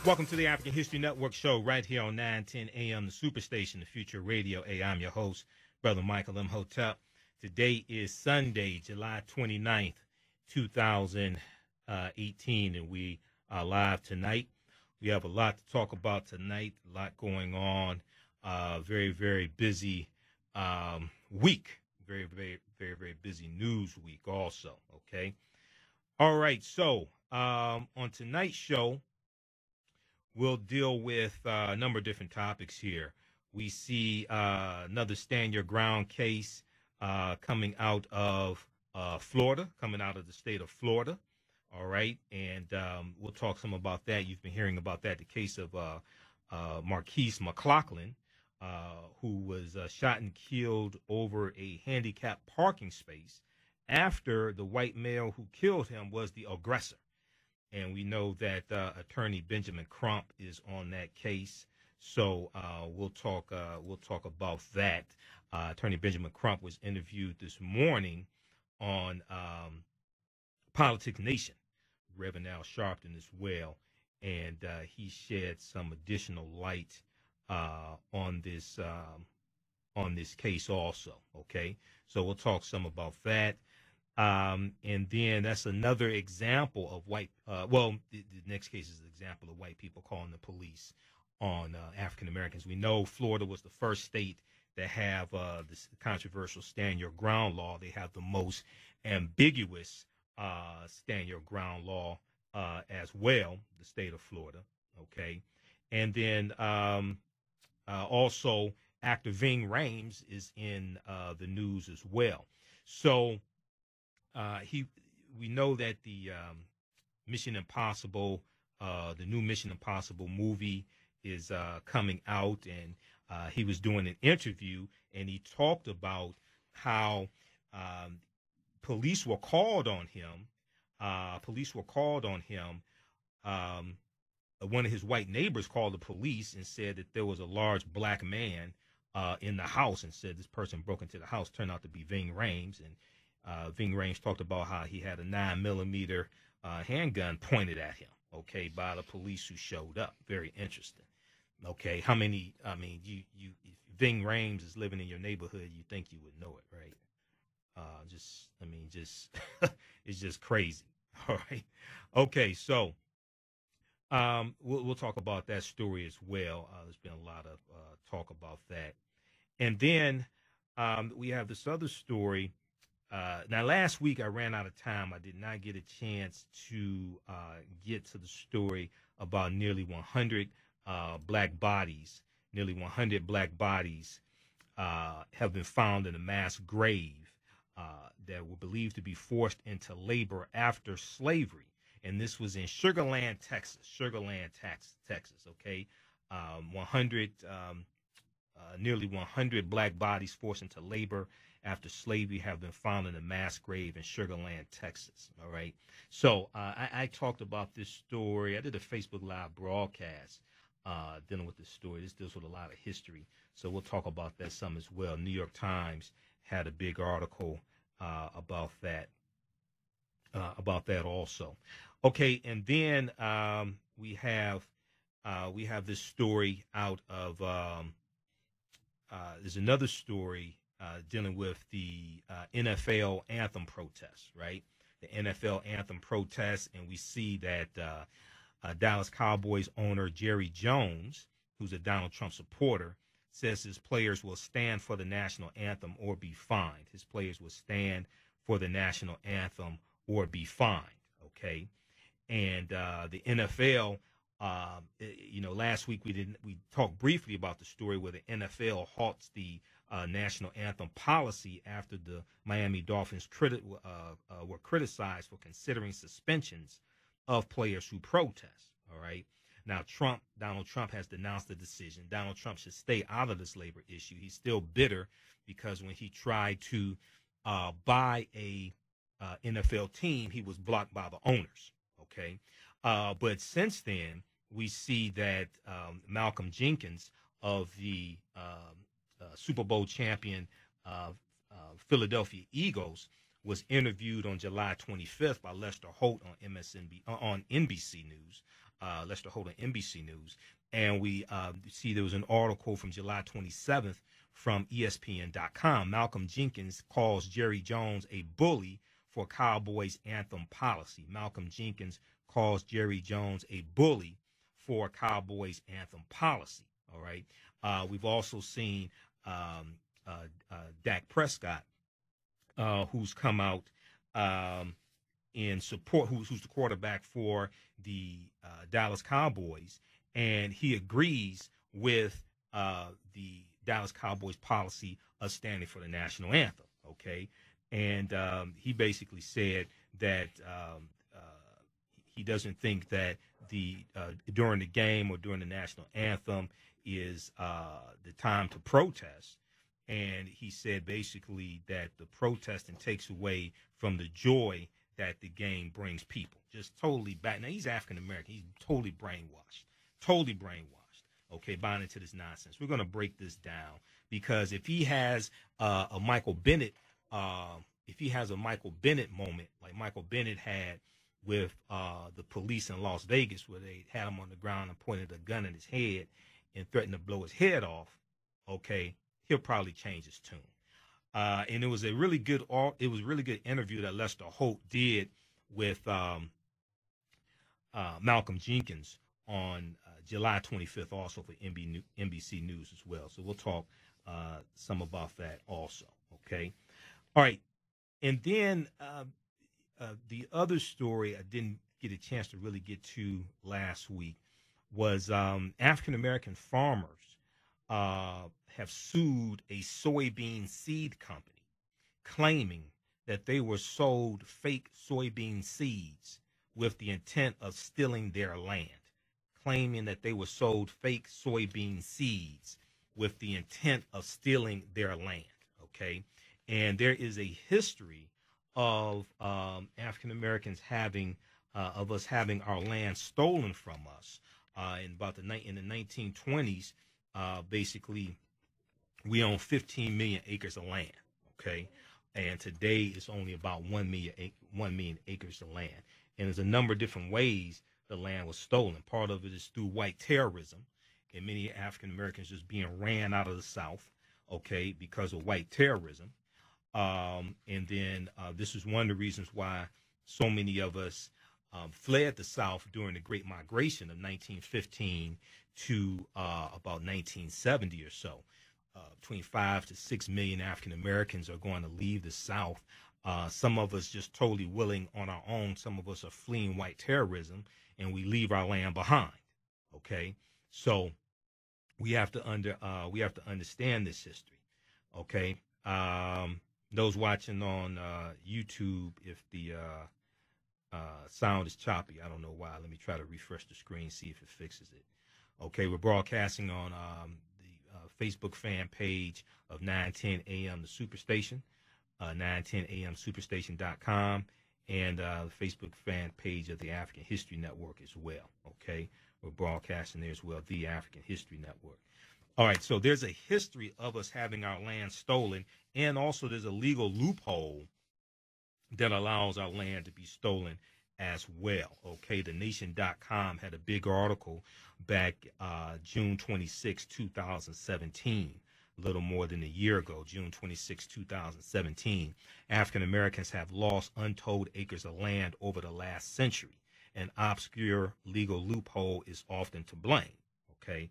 Welcome to the African History Network show right here on 910 AM, the Superstation, the Future Radio. Hey, I'm your host, Brother Michael Imhotep. Today is Sunday, July 29th, 2018, and we are live tonight. We have a lot to talk about tonight, a lot going on. Very, very busy week. Very, very, very, very busy news week also, okay? All right, so on tonight's show, we'll deal with a number of different topics here. We see another Stand Your Ground case coming out of Florida, coming out of the state of Florida. All right, and we'll talk some about that. You've been hearing about that, the case of Markeis McGlockton, who was shot and killed over a handicapped parking space after the white male who killed him was the aggressor. And we know that Attorney Benjamin Crump is on that case, so we'll talk about that. Attorney Benjamin Crump was interviewed this morning on Politics Nation, Reverend Al Sharpton as well, and he shed some additional light on this case also. Okay, so we'll talk some about that. And then that's another example of white, the next case is an example of white people calling the police on African Americans. We know Florida was the first state that have this controversial Stand Your Ground law. They have the most ambiguous Stand Your Ground law as well, the state of Florida, okay? And then also actor Ving Rhames is in the news as well. So we know that the Mission Impossible, the new Mission Impossible movie is coming out, and he was doing an interview, and he talked about how police were called on him. One of his white neighbors called the police and said that there was a large black man in the house, and said this person broke into the house. Turned out to be Ving Rhames, and Ving Rhames talked about how he had a 9mm handgun pointed at him, okay, by the police who showed up. Very interesting. Okay, if Ving Rhames is living in your neighborhood, you think you would know it, right? It's just crazy. All right. Okay, so we'll talk about that story as well. There's been a lot of talk about that. And then we have this other story. Now, last week I ran out of time. I did not get a chance to get to the story about nearly 100 black bodies. Nearly 100 black bodies have been found in a mass grave that were believed to be forced into labor after slavery. And this was in Sugar Land, Texas. Okay, nearly 100 black bodies forced into labor after slavery have been found in a mass grave in Sugar Land, Texas. All right. So I talked about this story. I did a Facebook Live broadcast dealing with this story. This deals with a lot of history. So we'll talk about that some as well. New York Times had a big article about that also. Okay, and then we have this story out of there's another story dealing with the NFL anthem protests, right? The NFL anthem protests, and we see that Dallas Cowboys owner Jerry Jones, who's a Donald Trump supporter, says his players will stand for the national anthem or be fined. His players will stand for the national anthem or be fined, okay? And the NFL, last week we talked briefly about the story where the NFL halts the national anthem policy after the Miami Dolphins were criticized for considering suspensions of players who protest. All right. Now, Donald Trump has denounced the decision. Donald Trump should stay out of this labor issue. He's still bitter because when he tried to buy a NFL team, he was blocked by the owners. Okay. But since then, we see that Malcolm Jenkins of the Super Bowl champion Philadelphia Eagles was interviewed on July 25th by Lester Holt on NBC News. Lester Holt on NBC News, and we see there was an article from July 27th from ESPN.com. Malcolm Jenkins calls Jerry Jones a bully for Cowboys anthem policy. Malcolm Jenkins calls Jerry Jones a bully for Cowboys anthem policy. All right. We've also seen Dak Prescott, who's come out in support, who's the quarterback for the Dallas Cowboys, and he agrees with the Dallas Cowboys policy of standing for the national anthem. Okay. And he basically said that he doesn't think that during the game or during the national anthem is the time to protest. And he said basically that the protesting takes away from the joy that the game brings people. Just totally back. Now, he's African American. He's totally brainwashed. Okay, buying into this nonsense. We're going to break this down because if he has a Michael Bennett moment like Michael Bennett had with the police in Las Vegas, where they had him on the ground and pointed a gun at his head and threatened to blow his head off, okay, he'll probably change his tune. And it was a really good interview that Lester Holt did with Malcolm Jenkins on July 25th, also for NBC News as well. So we'll talk some about that also. Okay. All right. And then the other story I didn't get a chance to really get to last week was African-American farmers have sued a soybean seed company, claiming that they were sold fake soybean seeds with the intent of stealing their land. Claiming that they were sold fake soybean seeds with the intent of stealing their land. Okay. And there is a history of African Americans having our land stolen from us. In the 1920s, basically, we own 15 million acres of land. Okay, and today it's only about 1 million acres of land. And there's a number of different ways the land was stolen. Part of it is through white terrorism, and many African Americans just being ran out of the South. Okay, because of white terrorism. And then this is one of the reasons why so many of us fled the South during the Great Migration of 1915 to about 1970 or so. Between 5 to 6 million African Americans are going to leave the South. Some of us just totally willing on our own. Some of us are fleeing white terrorism, and we leave our land behind. Okay, so we have to understand this history. Okay. Those watching on YouTube, if the sound is choppy, I don't know why. Let me try to refresh the screen, see if it fixes it. Okay, we're broadcasting on the Facebook fan page of 910 AM the Superstation, 910 AM Superstation.com, and the Facebook fan page of the African History Network as well. Okay, we're broadcasting there as well, the African History Network. All right, so there's a history of us having our land stolen, and also there's a legal loophole that allows our land to be stolen as well. Okay, TheNation.com had a big article back June 26, 2017, a little more than a year ago, June 26, 2017. African Americans have lost untold acres of land over the last century. An obscure legal loophole is often to blame. Okay.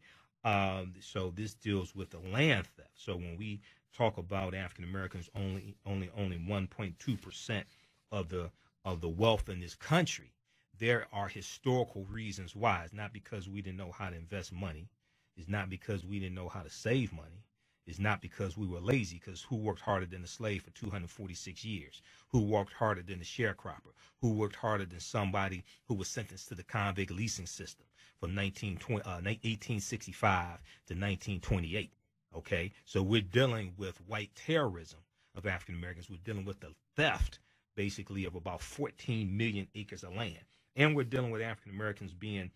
So this deals with the land theft. So when we talk about African Americans only 1.2% of the wealth in this country, there are historical reasons why. It's not because we didn't know how to invest money. It's not because we didn't know how to save money. It's not because we were lazy, because who worked harder than the slave for 246 years? Who worked harder than the sharecropper? Who worked harder than somebody who was sentenced to the convict leasing system from 1865 to 1928? Okay, so we're dealing with white terrorism of African Americans. We're dealing with the theft, basically, of about 14 million acres of land. And we're dealing with African Americans being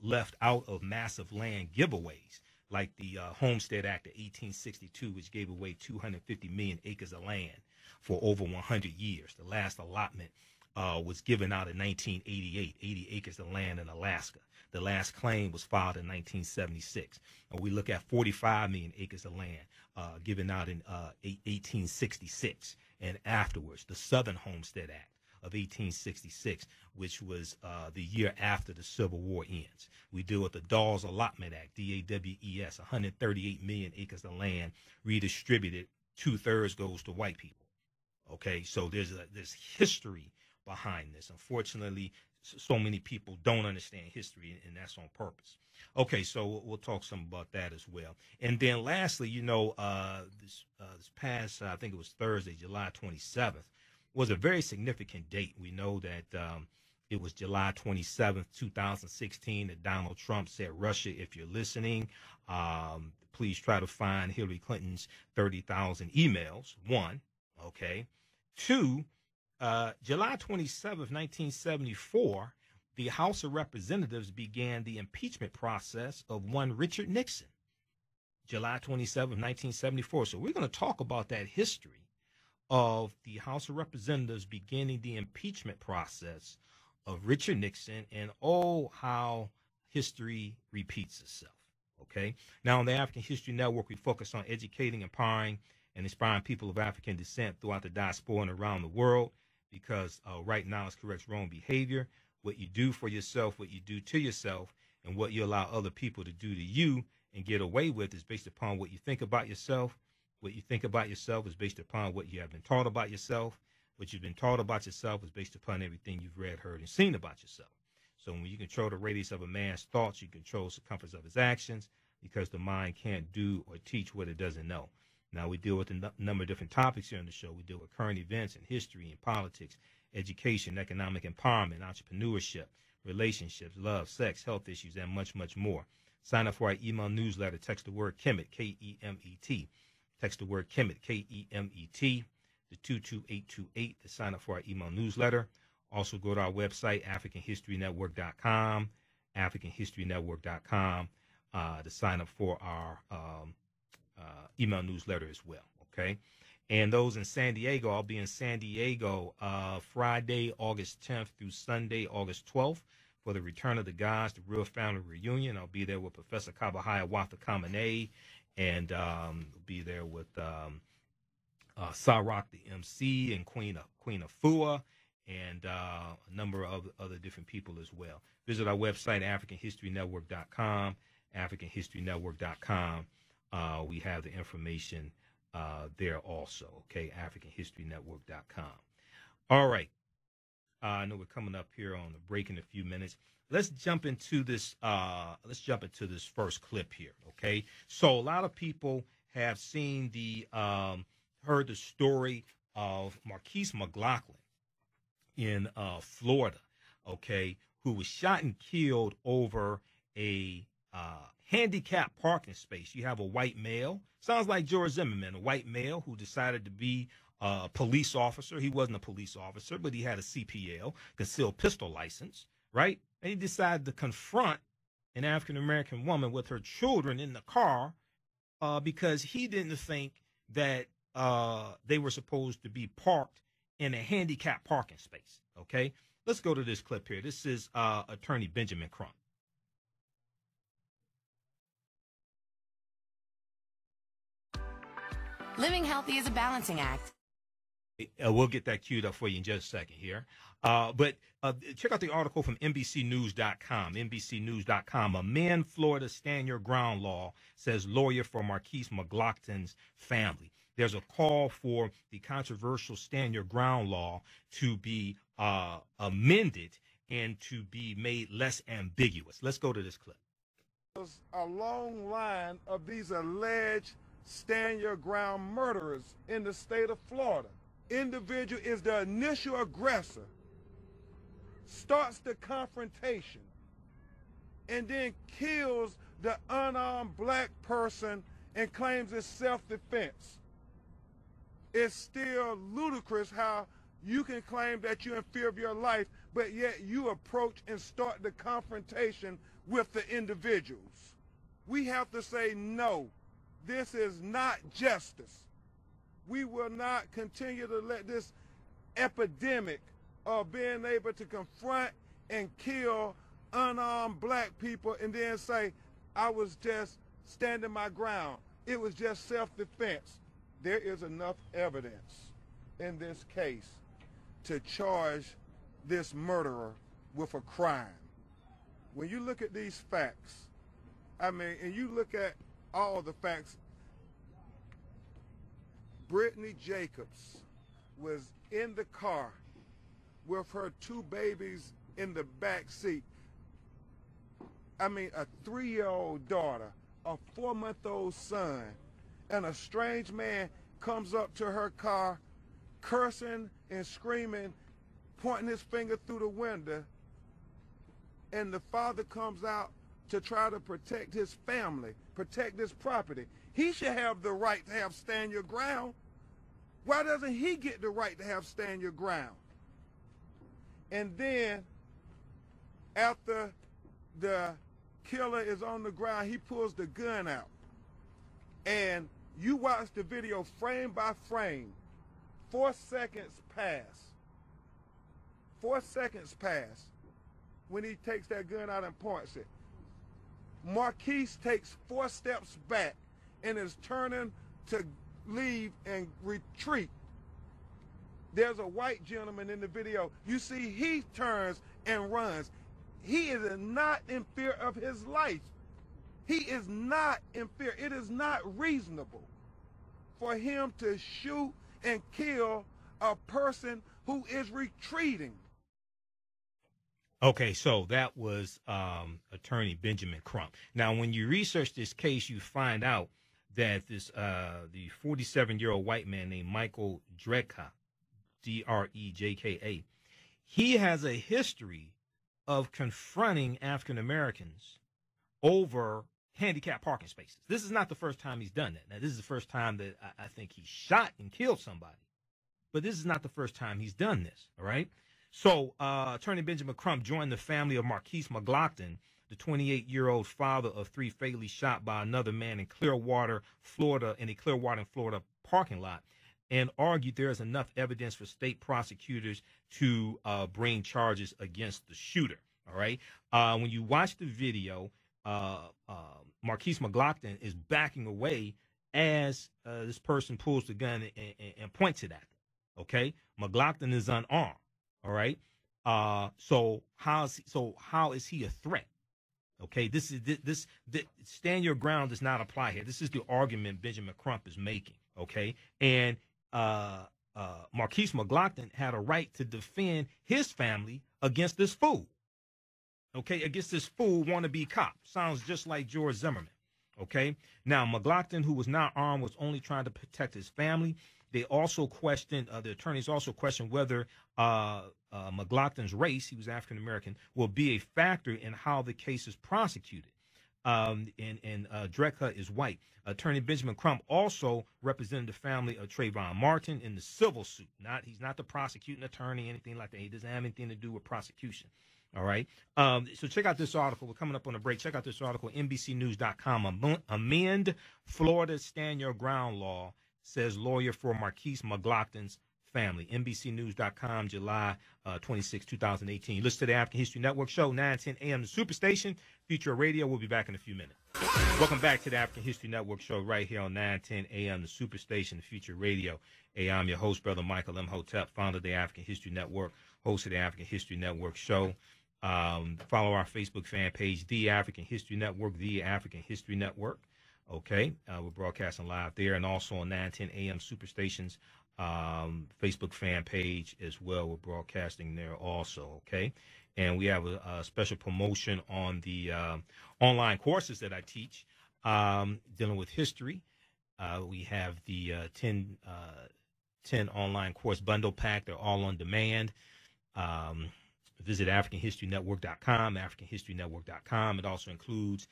left out of massive land giveaways, like the Homestead Act of 1862, which gave away 250 million acres of land for over 100 years. The last allotment was given out in 1988, 80 acres of land in Alaska. The last claim was filed in 1976. And we look at 45 million acres of land given out in 1866 and afterwards. The Southern Homestead Act of 1866, which was the year after the Civil War ends. We deal with the Dawes Allotment Act, DAWES, 138 million acres of land redistributed. 2/3 goes to white people. Okay, so there's history behind this. Unfortunately, so many people don't understand history, and that's on purpose. Okay, so we'll talk some about that as well. And then lastly, this past, I think it was Thursday, July 27th, was a very significant date. We know that it was July 27th, 2016, that Donald Trump said, Russia, if you're listening, please try to find Hillary Clinton's 30,000 emails, one, okay. Two, July 27th, 1974, the House of Representatives began the impeachment process of one Richard Nixon. July 27th, 1974. So we're going to talk about that history of the House of Representatives beginning the impeachment process of Richard Nixon, and how history repeats itself. Okay. Now on the African History Network, we focus on educating, empowering, and inspiring people of African descent throughout the diaspora and around the world, because right now it corrects wrong behavior. What you do for yourself, what you do to yourself, and what you allow other people to do to you and get away with is based upon what you think about yourself. What you think about yourself is based upon what you have been taught about yourself. What you've been taught about yourself is based upon everything you've read, heard, and seen about yourself. So when you control the radius of a man's thoughts, you control the circumference of his actions, because the mind can't do or teach what it doesn't know. Now, we deal with a number of different topics here on the show. We deal with current events and history and politics, education, economic empowerment, entrepreneurship, relationships, love, sex, health issues, and much, much more. Sign up for our email newsletter. Text the word KEMET, K-E-M-E-T. Text the word KEMET, K-E-M-E-T, to 22828 to sign up for our email newsletter. Also go to our website, AfricanHistoryNetwork.com, AfricanHistoryNetwork.com, to sign up for our email newsletter as well, okay? And those in San Diego, I'll be in San Diego Friday, August 10th through Sunday, August 12th for the Return of the Gods, the Real Family Reunion. I'll be there with Professor Kabahaya Watha Kamene, and be there with Sarak the MC and Queen Afua, and a number of other different people as well. Visit our website, AfricanHistoryNetwork.com, AfricanHistoryNetwork.com. We have the information there also, okay, AfricanHistoryNetwork.com. All right. I know we're coming up here on the break in a few minutes. Let's jump into this. First clip here, okay? So a lot of people have seen heard the story of Markeis McGlockton in Florida, okay, who was shot and killed over a handicapped parking space. You have a white male, sounds like George Zimmerman, a white male who decided to be a police officer. He wasn't a police officer, but he had a CPL, concealed pistol license, right? And he decided to confront an African-American woman with her children in the car because he didn't think that they were supposed to be parked in a handicapped parking space, okay? Let's go to this clip here. This is Attorney Benjamin Crump. Living healthy is a balancing act. We'll get that queued up for you in just a second here. But check out the article from NBCNews.com. NBCNews.com. Amend Florida Stand Your Ground law, says lawyer for Markeis McGlockton's family. There's a call for the controversial Stand Your Ground law to be amended and to be made less ambiguous. Let's go to this clip. There's a long line of these alleged Stand Your Ground murderers in the state of Florida. Individual is the initial aggressor, starts the confrontation, and then kills the unarmed black person and claims it's self-defense. It's still ludicrous how you can claim that you're in fear of your life, but yet you approach and start the confrontation with the individuals. We have to say no. This is not justice. We will not continue to let this epidemic of being able to confront and kill unarmed black people and then say, I was just standing my ground. It was just self-defense. There is enough evidence in this case to charge this murderer with a crime. When you look at these facts, I mean, and you look at all the facts, Brittany Jacobs was in the car with her 2 babies in the back seat. I mean, a 3-year-old daughter, a 4-month-old son, and a strange man comes up to her car, cursing and screaming, pointing his finger through the window, and the father comes out to try to protect his family, protect his property. He should have the right to have stand your ground. Why doesn't he get the right to have stand your ground? And then, after the killer is on the ground, he pulls the gun out. And you watch the video frame by frame. 4 seconds pass. 4 seconds pass when he takes that gun out and points it. Markeis takes 4 steps back and is turning to leave and retreat. There's a white gentleman in the video. You see he turns and runs. He is not in fear of his life. He is not in fear. It is not reasonable for him to shoot and kill a person who is retreating. Okay, so that was attorney Benjamin Crump. Now, when you research this case, you find out that this the 47-year-old white man named Michael Drejka, Drejka, he has a history of confronting African Americans over handicapped parking spaces. This is not the first time he's done that. Now, this is the first time that I think he shot and killed somebody. But this is not the first time he's done this, all right? So attorney Benjamin Crump joined the family of Markeis McGlockton, the 28-year-old father of 3 fatally shot by another man in Clearwater, Florida, in a Clearwater, Florida parking lot, and argued there is enough evidence for state prosecutors to bring charges against the shooter, all right? When you watch the video, Markeis McGlockton is backing away as this person pulls the gun and points it at them, okay? McGlockton is unarmed, all right? So how is he a threat? Okay, this stand your ground does not apply here. This is the argument Benjamin Crump is making, okay? And Markeis McGlockton had a right to defend his family against this fool, okay? Against this fool wannabe cop. Sounds just like George Zimmerman, okay? Now, McGlockton, who was not armed, was only trying to protect his family. They also questioned, the attorneys also questioned whether McGlockton's race, he was African American, will be a factor in how the case is prosecuted. And Drejka is white. Attorney Benjamin Crump also represented the family of Trayvon Martin in the civil suit. He's not the prosecuting attorney, anything like that. He doesn't have anything to do with prosecution. All right. So check out this article. We're coming up on a break. Check out this article, NBCnews.com. Amend Florida's Stand Your Ground law, says lawyer for Markeis McGlockton's family. NBCnews.com, July 26, 2018. Listen to the African History Network show, 9:10 a.m. the Superstation, Future Radio. We'll be back in a few minutes. Welcome back to the African History Network show right here on 9:10 a.m. the Superstation, Future Radio. Hey, I'm your host, Brother Michael Imhotep, founder of the African History Network, host of the African History Network show. Follow our Facebook fan page, The African History Network, The African History Network. Okay, we're broadcasting live there, and also on 9:10 a.m. Superstation's Facebook fan page as well. We're broadcasting there also, okay? And we have a special promotion on the online courses that I teach dealing with history. We have the 10 online course bundle pack. They're all on demand. Visit AfricanHistoryNetwork.com, AfricanHistoryNetwork.com. It also includes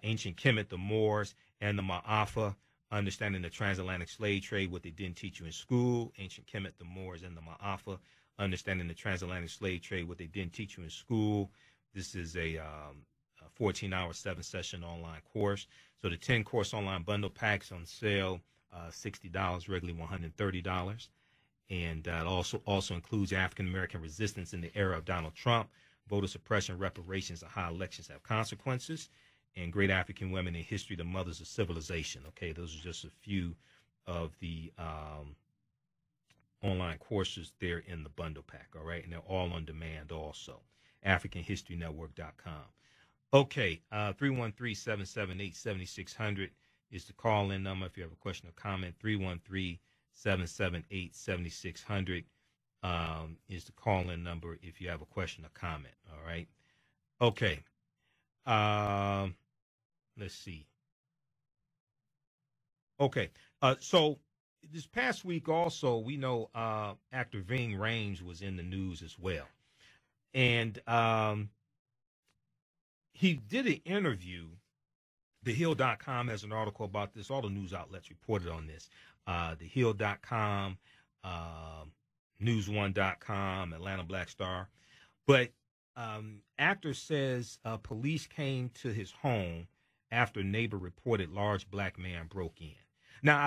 Ancient Kemet, the Moors, and the Ma'afa, Understanding the Transatlantic Slave Trade, what they didn't teach you in school. Ancient Kemet, the Moors, and the Ma'afa, Understanding the Transatlantic Slave Trade, what they didn't teach you in school. This is a 14-hour, 7-session online course. So the 10-course online bundle pack's on sale, $60, regularly $130. And it also includes African American resistance in the era of Donald Trump, voter suppression, reparations, and how elections have consequences, and great African women in history, the mothers of civilization. Okay, those are just a few of the online courses there in the bundle pack. All right, and they're all on demand also. AfricanHistoryNetwork.com. Okay, 313-778-7600 is the call-in number if you have a question or comment. 313-778-7600 is the call-in number if you have a question or comment. All right. Okay. Let's see. Okay. So this past week also, we know actor Ving Rhames was in the news as well. And he did an interview. TheHill.com has an article about this. All the news outlets reported on this. TheHill.com, News1.com, Atlanta Black Star. But actor says police came to his home after neighbor reported large black man broke in. Now,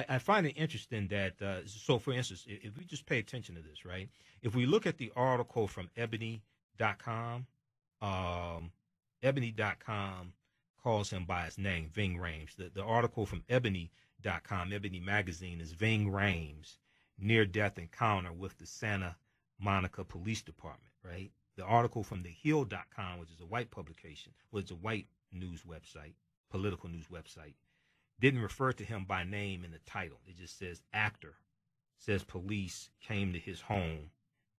I find it interesting that, so for instance, if we just pay attention to this, right? If we look at the article from Ebony.com, Ebony.com calls him by his name, Ving Rhames. The article from Ebony.com, Ebony Magazine, is Ving Rhames, near-death encounter with the Santa Monica Police Department, right? The article from TheHill.com, which is a white publication, which is a white news website, political news website, didn't refer to him by name in the title. It just says actor, says police came to his home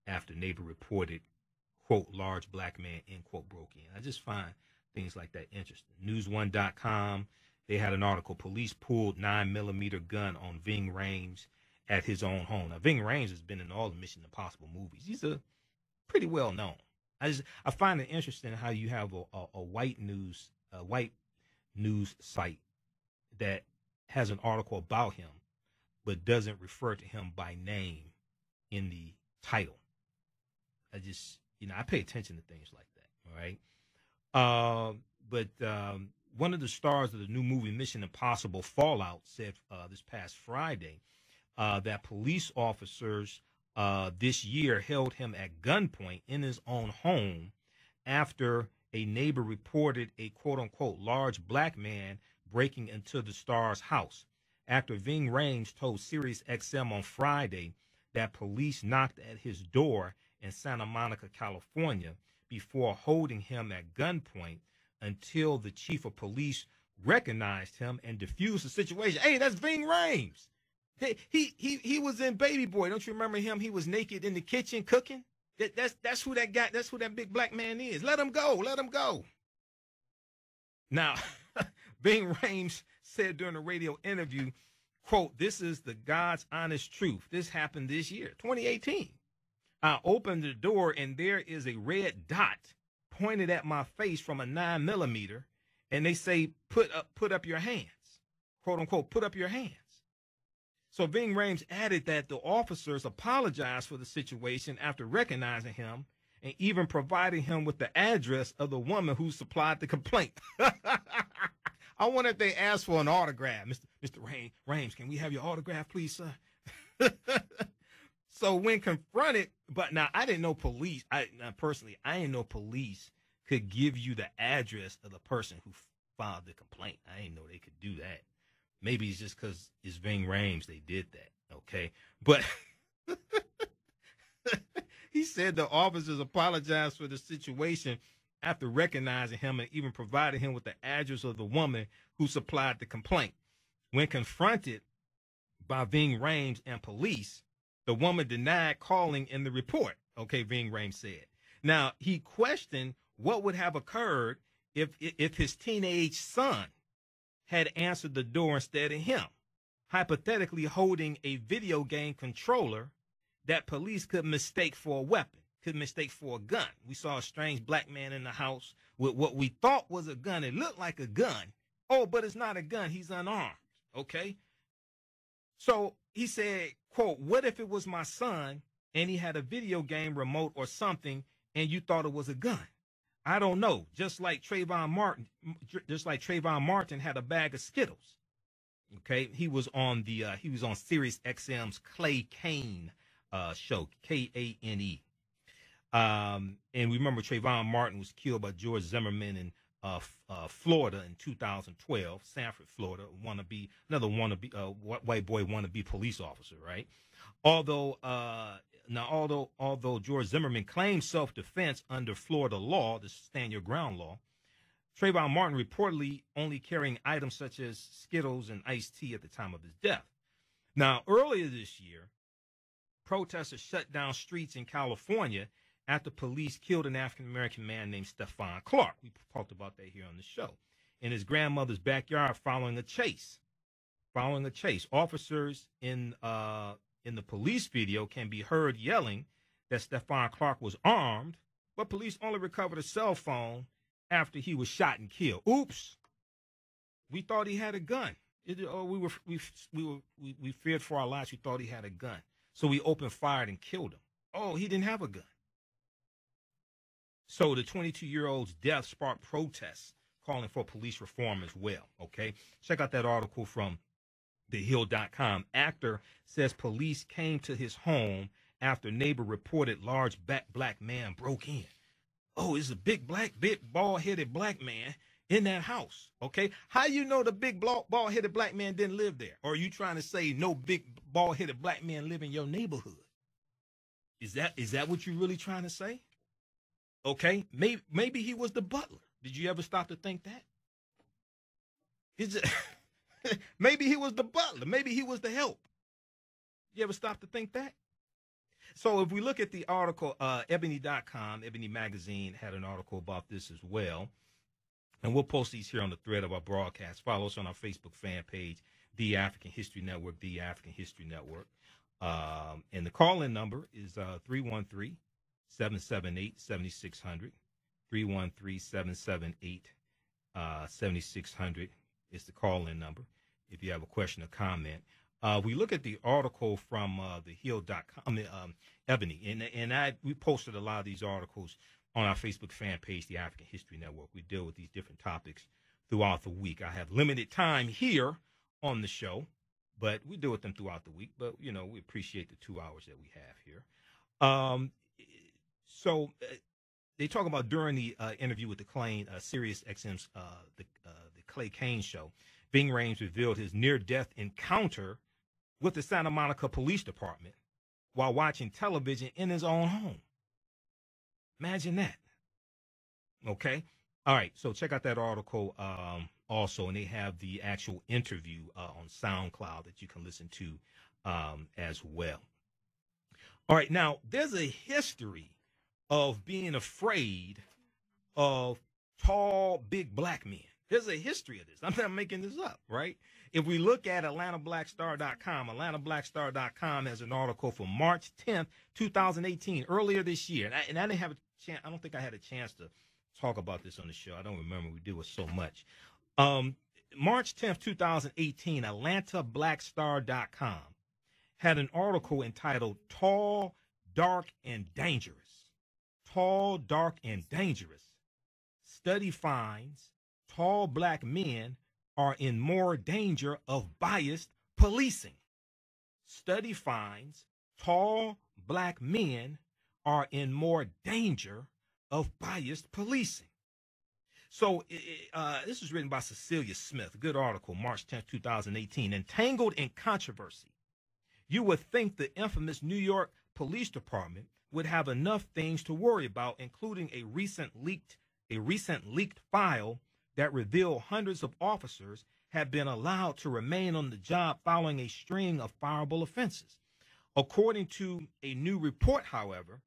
after neighbor reported, quote, large black man, end quote, broke in. I just find things like that interesting. News1.com, they had an article, police pulled 9mm gun on Ving Rhames at his own home. Now, Ving Rhames has been in all the Mission Impossible movies. He's a pretty well known. I find it interesting how you have a white news site that has an article about him, but doesn't refer to him by name in the title. I pay attention to things like that. All right. But one of the stars of the new movie Mission Impossible Fallout said this past Friday that police officers this year held him at gunpoint in his own home after a neighbor reported a quote-unquote large black man breaking into the star's house. Actor Ving Rhames told Sirius XM on Friday that police knocked at his door in Santa Monica, California, before holding him at gunpoint until the chief of police recognized him and diffused the situation. Hey, that's Ving Rhames. He was in Baby Boy. Don't you remember him? He was naked in the kitchen cooking. That's who that guy. That's who that big black man is. Let him go. Let him go. Now, Ving Rhames said during a radio interview, quote, "This is the God's honest truth. This happened this year, 2018. I opened the door and there is a red dot pointed at my face from a 9mm, and they say, put up your hands, quote unquote, put up your hands." So Ving Rhames added that the officers apologized for the situation after recognizing him and even providing him with the address of the woman who supplied the complaint. I wonder if they asked for an autograph. Mr. Rhames, can we have your autograph, please, sir? So when confronted, but now I didn't know police. I didn't know police could give you the address of the person who filed the complaint. I didn't know they could do that. Maybe it's just because it's Ving Rhames they did that, okay? But he said the officers apologized for the situation after recognizing him and even providing him with the address of the woman who supplied the complaint. When confronted by Ving Rhames and police, the woman denied calling in the report, okay, Ving Rhames said. Now, he questioned what would have occurred if his teenage son had answered the door instead of him, hypothetically holding a video game controller that police could mistake for a weapon, could mistake for a gun. We saw a strange black man in the house with what we thought was a gun. It looked like a gun. Oh, but it's not a gun. He's unarmed, okay? So he said, quote, "What if it was my son and he had a video game remote or something and you thought it was a gun? I don't know. Just like Trayvon Martin had a bag of Skittles." Okay, he was on Sirius XM's Clay Kane show, Kane. And we remember Trayvon Martin was killed by George Zimmerman in Florida in 2012, Sanford, Florida. Another white boy wannabe police officer, right? Although George Zimmerman claimed self-defense under Florida law, the Stand Your Ground law, Trayvon Martin reportedly only carrying items such as Skittles and iced tea at the time of his death. Now, earlier this year, protesters shut down streets in California after police killed an African-American man named Stephon Clark. We talked about that here on the show. In his grandmother's backyard following a chase. Officers in the police video can be heard yelling that Stephon Clark was armed, but police only recovered a cell phone after he was shot and killed. Oops. We thought he had a gun. We feared for our lives. We thought he had a gun. So we opened fire and killed him. Oh, he didn't have a gun. So the 22-year-old's death sparked protests calling for police reform as well, okay? Check out that article from thehill.com. Actor says police came to his home after neighbor reported large black man broke in. Oh, it's a big bald-headed black man in that house, okay? How you know the big bald-headed black man didn't live there? Or are you trying to say no big bald-headed black man live in your neighborhood? Is that what you're really trying to say? Okay, maybe he was the butler. Did you ever stop to think that? Maybe he was the butler. Maybe he was the help. You ever stop to think that? So if we look at the article, ebony.com, Ebony Magazine had an article about this as well. And we'll post these here on the thread of our broadcast. Follow us on our Facebook fan page, The African History Network, The African History Network. And the call-in number is 313-778-7600. 313-778-7600 is the call-in number if you have a question or comment. We look at the article from thehill.com, Ebony, and we posted a lot of these articles on our Facebook fan page, the African History Network. We deal with these different topics throughout the week. I have limited time here on the show, but we deal with them throughout the week. But, we appreciate the 2 hours that we have here. So they talk about during the interview with the Sirius XM's the Clay Kane show, Ving Rhames revealed his near-death encounter with the Santa Monica Police Department while watching television in his own home. Imagine that. Okay. All right. So check out that article also, and they have the actual interview on SoundCloud that you can listen to as well. All right. Now, there's a history of being afraid of tall, big black men. There's a history of this. I'm not making this up, right? If we look at AtlantaBlackStar.com, AtlantaBlackStar.com has an article from March 10th, 2018, earlier this year. And I didn't have a chance. I don't think I had a chance to talk about this on the show. I don't remember. We do it so much. March 10th, 2018, AtlantaBlackStar.com had an article entitled Tall, Dark, and Dangerous. Tall, Dark, and Dangerous. Study finds tall black men are in more danger of biased policing. Study finds tall black men are in more danger of biased policing. So this was written by Cecilia Smith. A good article, March 10th, 2018. Entangled in controversy. You would think the infamous New York Police Department would have enough things to worry about, including a recent leaked file that revealed hundreds of officers have been allowed to remain on the job following a string of fireable offenses. According to a new report, however,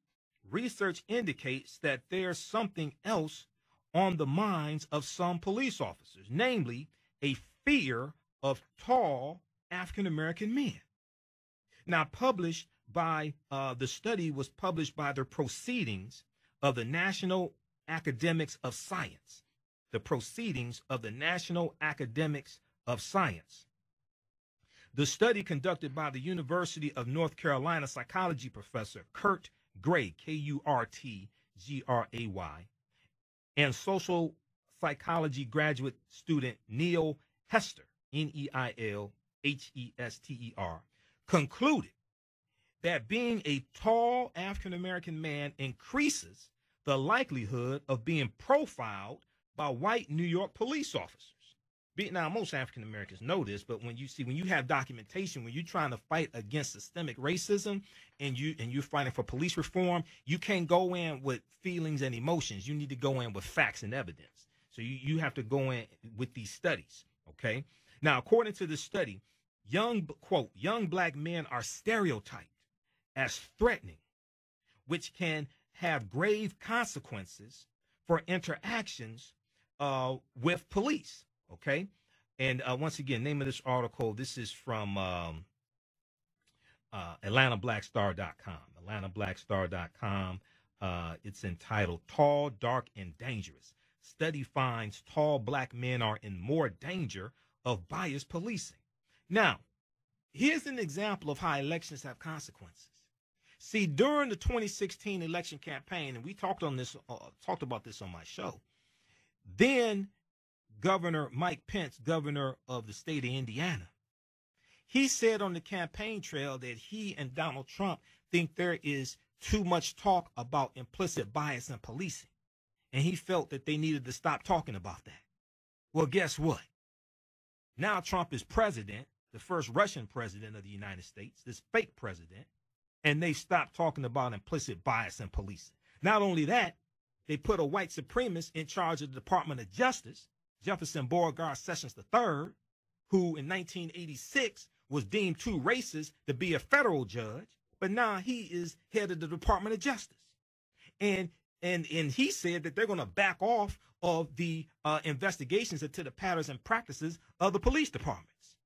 research indicates that there's something else on the minds of some police officers, namely a fear of tall African-American men. Now, the study was published by the Proceedings of the National Academics of Science. The Proceedings of the National Academics of Science. The study conducted by the University of North Carolina psychology professor Kurt Gray, Kurtgray, and social psychology graduate student Neil Hester, Neilhester, concluded that being a tall African-American man increases the likelihood of being profiled by white New York police officers. Now, most African Americans know this, but when you have documentation, when you're trying to fight against systemic racism and you're fighting for police reform, you can't go in with feelings and emotions. You need to go in with facts and evidence. So you have to go in with these studies. Okay. Now, according to this study, young black men are stereotyped as threatening, which can have grave consequences for interactions with police. Okay. And once again, name of this article, this is from AtlantaBlackStar.com. AtlantaBlackStar.com. It's entitled Tall, Dark, and Dangerous. Study finds tall black men are in more danger of biased policing. Now, here's an example of how elections have consequences. See, during the 2016 election campaign, and we talked about this on my show, then Governor Mike Pence, governor of the state of Indiana, he said on the campaign trail that he and Donald Trump think there is too much talk about implicit bias in policing. And he felt that they needed to stop talking about that. Well, guess what? Now Trump is president, the first Russian president of the United States, this fake president, and they stopped talking about implicit bias in policing. Not only that, they put a white supremacist in charge of the Department of Justice, Jefferson Beauregard Sessions III, who in 1986 was deemed too racist to be a federal judge, but now he is head of the Department of Justice. And he said that they're going to back off of the investigations into the patterns and practices of the police departments.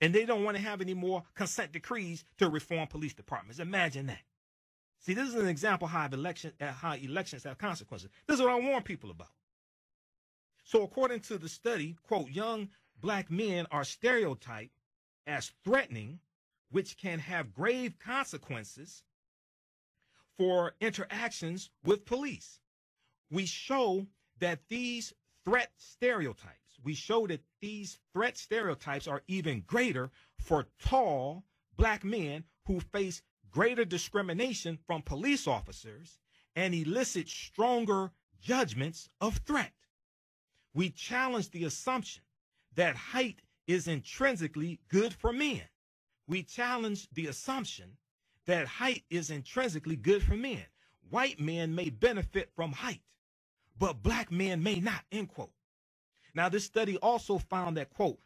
And they don't want to have any more consent decrees to reform police departments. Imagine that. See, this is an example how elections have consequences. This is what I warn people about. So according to the study, quote, young black men are stereotyped as threatening, which can have grave consequences for interactions with police. We show that these threat stereotypes are even greater for tall black men who face greater discrimination from police officers and elicit stronger judgments of threat. We challenge the assumption that height is intrinsically good for men. We challenge the assumption that height is intrinsically good for men. White men may benefit from height, but black men may not, end quote. Now, this study also found that, quote,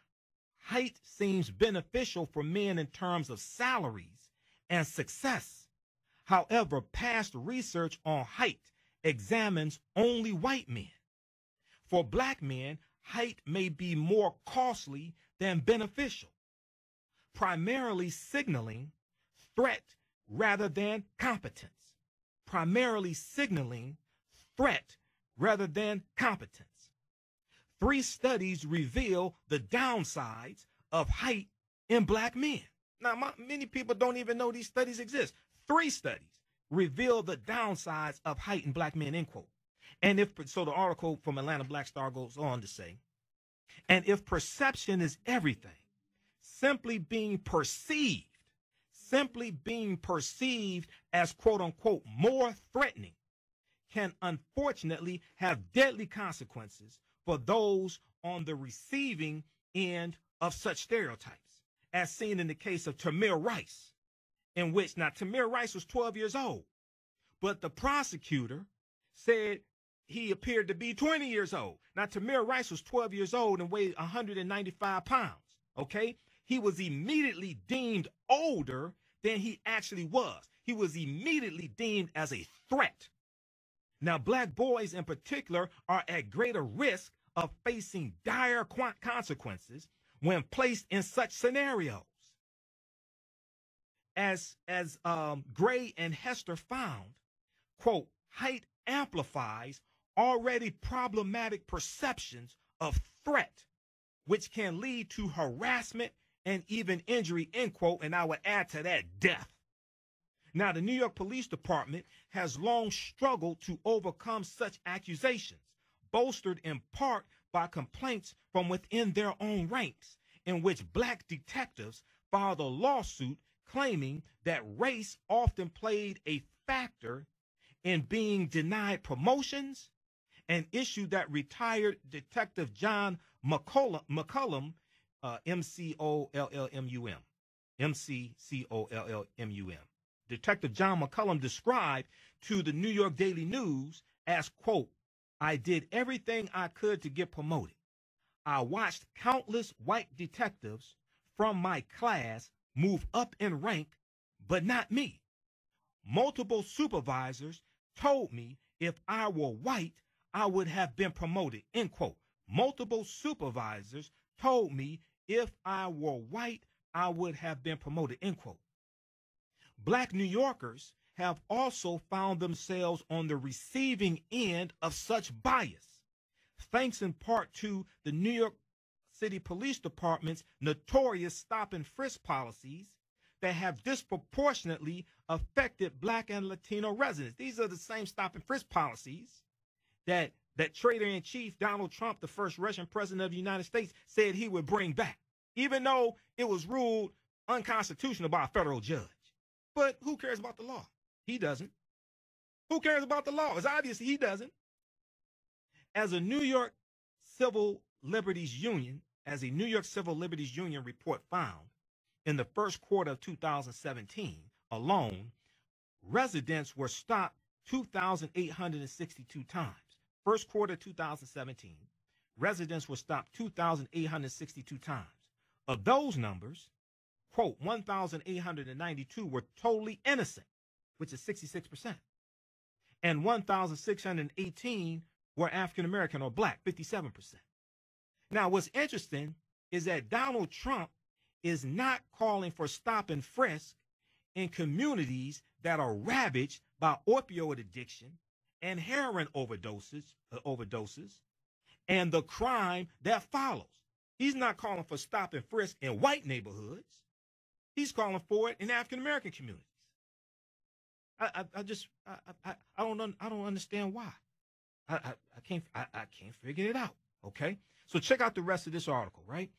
height seems beneficial for men in terms of salaries and success. However, past research on height examines only white men. For black men, height may be more costly than beneficial, primarily signaling threat rather than competence. Primarily signaling threat rather than competence. 3 studies reveal the downsides of height in black men. Now, many people don't even know these studies exist. 3 studies reveal the downsides of height in black men, end quote. And so the article from Atlanta Black Star goes on to say, and if perception is everything, simply being perceived as quote unquote more threatening can unfortunately have deadly consequences for those on the receiving end of such stereotypes, as seen in the case of Tamir Rice, in which now Tamir Rice was 12 years old, but the prosecutor said he appeared to be 20 years old. Now, Tamir Rice was 12 years old and weighed 195 pounds, okay? He was immediately deemed older than he actually was. He was immediately deemed as a threat. Now, black boys in particular are at greater risk of facing dire consequences when placed in such scenarios. As Gray and Hester found, quote, height amplifies already problematic perceptions of threat, which can lead to harassment and even injury, end quote, and I would add to that death. Now, the New York Police Department has long struggled to overcome such accusations, bolstered in part by complaints from within their own ranks, in which black detectives filed a lawsuit claiming that race often played a factor in being denied promotions, an issue that retired Detective John McCollum, M-C-O-L-L-M-U-M, M-C-C-O-L-L-M-U-M. Detective John McCollum described to the New York Daily News as, quote, "I did everything I could to get promoted. I watched countless white detectives from my class move up in rank, but not me. Multiple supervisors told me if I were white, I would have been promoted," end quote. Multiple supervisors told me if I were white, I would have been promoted, end quote. Black New Yorkers have also found themselves on the receiving end of such bias, thanks in part to the New York City Police Department's notorious stop and frisk policies that have disproportionately affected Black and Latino residents. These are the same stop and frisk policies that Traitor-in-Chief Donald Trump, the first Russian president of the United States, said he would bring back, even though it was ruled unconstitutional by a federal judge. But who cares about the law? He doesn't. Who cares about the law? It's obvious he doesn't. As a New York Civil Liberties Union report found, in the first quarter of 2017 alone, residents were stopped 2,862 times. First quarter 2017, residents were stopped 2,862 times. Of those numbers, quote, 1,892 were totally innocent, which is 66%. And 1,618 were African American or Black, 57%. Now, what's interesting is that Donald Trump is not calling for stop and frisk in communities that are ravaged by opioid addiction and heroin overdoses, and the crime that follows. He's not calling for stop and frisk in white neighborhoods. He's calling for it in African American communities. I don't understand why. I can't figure it out. Okay, so check out the rest of this article, right?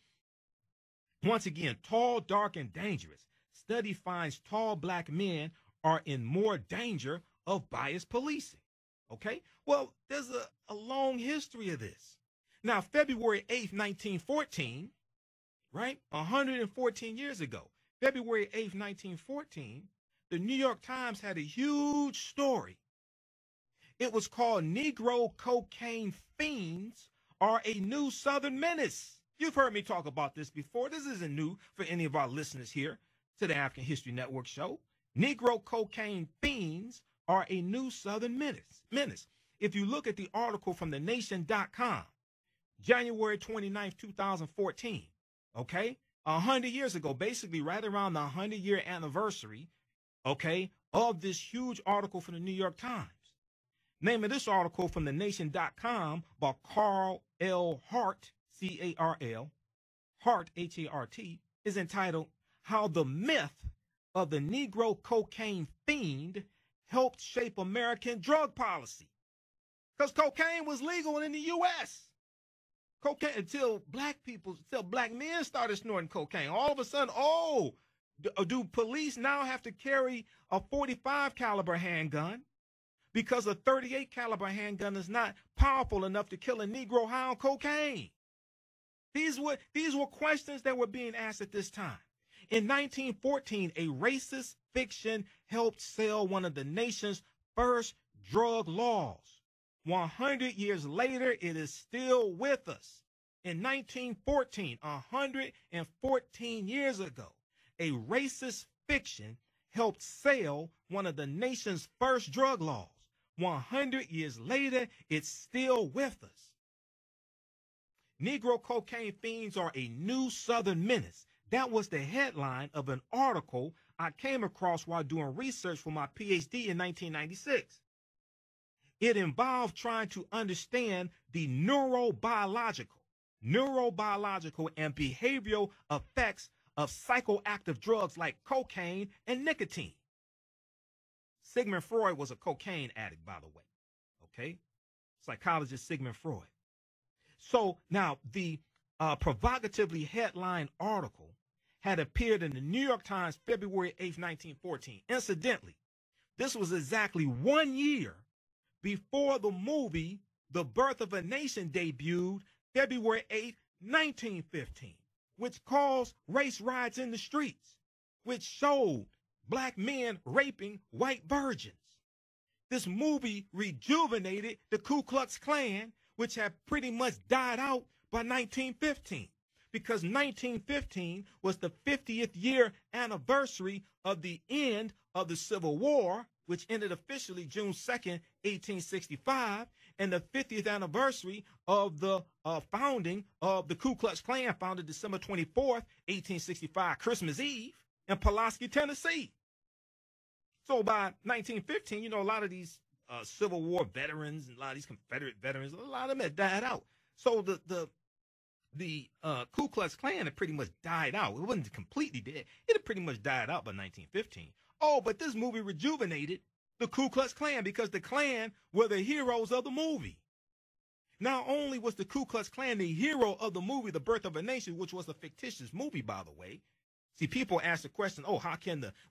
Once again, tall, dark, and dangerous. Study finds tall Black men are in more danger of biased policing. Okay, well, there's a long history of this. Now, February 8th, 1914, right, 114 years ago, February 8th, 1914, the New York Times had a huge story. It was called "Negro Cocaine Fiends Are a New Southern Menace." You've heard me talk about this before. This isn't new for any of our listeners here to the African History Network show. Negro cocaine fiends are a new Southern menace. If you look at the article from thenation.com, January 29th, 2014, okay, 100 years ago, basically right around the 100-year anniversary, okay, of this huge article from the New York Times. Name of this article from thenation.com by Carl L. Hart, C-A-R-L, Hart, H-A-R-T, is entitled "How the Myth of the Negro Cocaine Fiend Helped Shape American Drug Policy." Because cocaine was legal in the U.S. Cocaine until black men started snorting cocaine. All of a sudden, do police now have to carry a .45 caliber handgun because a .38 caliber handgun is not powerful enough to kill a Negro high on cocaine? These were questions that were being asked at this time. In 1914, a racist fiction helped sell one of the nation's first drug laws. 100 years later, it is still with us. In 1914, 114 years ago, a racist fiction helped sell one of the nation's first drug laws. 100 years later, it's still with us. Negro cocaine fiends are a new Southern menace. That was the headline of an article I came across while doing research for my PhD in 1996. It involved trying to understand the neurobiological and behavioral effects of psychoactive drugs like cocaine and nicotine. Sigmund Freud was a cocaine addict, by the way. Okay? Psychologist Sigmund Freud. So now the provocatively headlined article had appeared in the New York Times February 8, 1914. Incidentally, this was exactly 1 year before the movie The Birth of a Nation debuted February 8, 1915, which caused race riots in the streets, which showed black men raping white virgins. This movie rejuvenated the Ku Klux Klan, which had pretty much died out by 1915, because 1915 was the 50th year anniversary of the end of the Civil War, which ended officially June 2nd, 1865, and the 50th anniversary of the founding of the Ku Klux Klan, founded December 24th, 1865, Christmas Eve, in Pulaski, Tennessee. So by 1915, you know, a lot of these Civil War veterans and a lot of these Confederate veterans, a lot of them had died out. So the Ku Klux Klan had pretty much died out. It wasn't completely dead. It had pretty much died out by 1915. Oh, but this movie rejuvenated the Ku Klux Klan because the Klan were the heroes of the movie. Not only was the Ku Klux Klan the hero of the movie The Birth of a Nation, which was a fictitious movie, by the way. See, people ask the question, oh,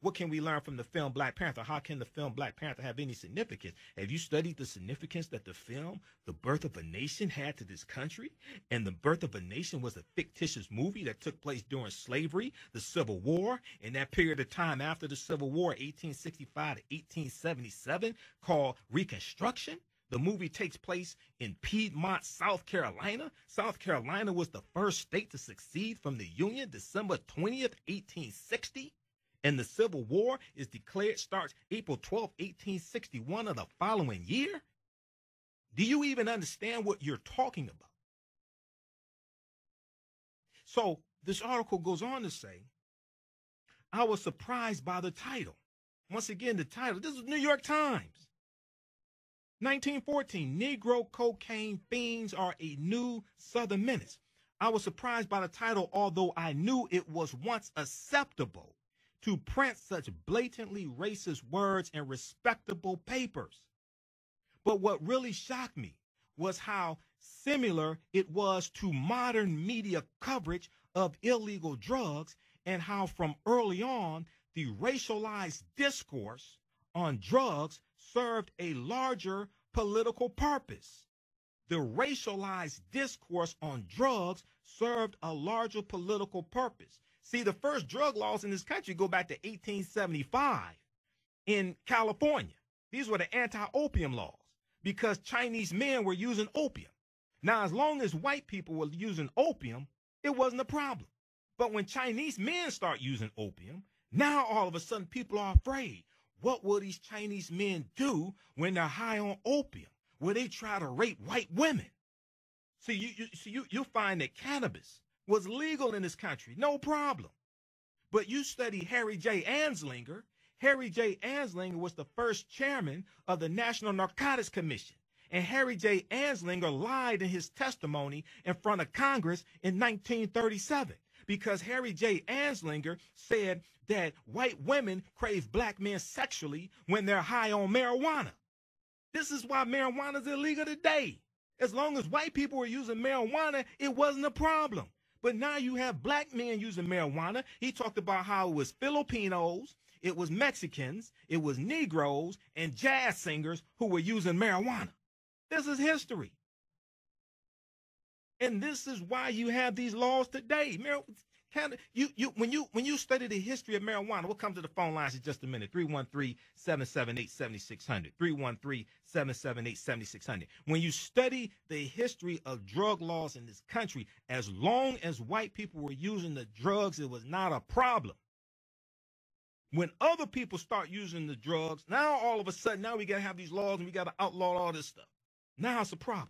what can we learn from the film Black Panther? How can the film Black Panther have any significance? Have you studied the significance that the film The Birth of a Nation had to this country? And The Birth of a Nation was a fictitious movie that took place during slavery, the Civil War, and that period of time after the Civil War, 1865 to 1877, called Reconstruction. The movie takes place in Piedmont, South Carolina. South Carolina was the first state to secede from the Union, December 20th, 1860. And the Civil War is declared starts April 12th, 1861 of the following year. Do you even understand what you're talking about? So this article goes on to say, I was surprised by the title. Once again, the title, this is New York Times. 1914, Negro cocaine fiends are a new Southern menace. I was surprised by the title, although I knew it was once acceptable to print such blatantly racist words in respectable papers. But what really shocked me was how similar it was to modern media coverage of illegal drugs, and how from early on, the racialized discourse on drugs served a larger political purpose. The racialized discourse on drugs served a larger political purpose. See, the first drug laws in this country go back to 1875 in California. These were the anti-opium laws because Chinese men were using opium. Now, as long as white people were using opium, it wasn't a problem. But when Chinese men start using opium, now all of a sudden people are afraid. What will these Chinese men do when they're high on opium? Will they try to rape white women? So you'll find that cannabis was legal in this country, no problem. But you study Harry J. Anslinger. Harry J. Anslinger was the first chairman of the National Narcotics Commission. And Harry J. Anslinger lied in his testimony in front of Congress in 1937. Because Harry J. Anslinger said that white women crave black men sexually when they're high on marijuana. This is why marijuana is illegal today. As long as white people were using marijuana, it wasn't a problem. But now you have black men using marijuana. He talked about how it was Filipinos, it was Mexicans, it was Negroes, and jazz singers who were using marijuana. This is history. And this is why you have these laws today. When you study the history of marijuana, we'll come to the phone lines in just a minute. 313-778-7600. 313-778-7600. When you study the history of drug laws in this country, as long as white people were using the drugs, it was not a problem. When other people start using the drugs, now all of a sudden, now we got to have these laws and we got to outlaw all this stuff. Now it's a problem.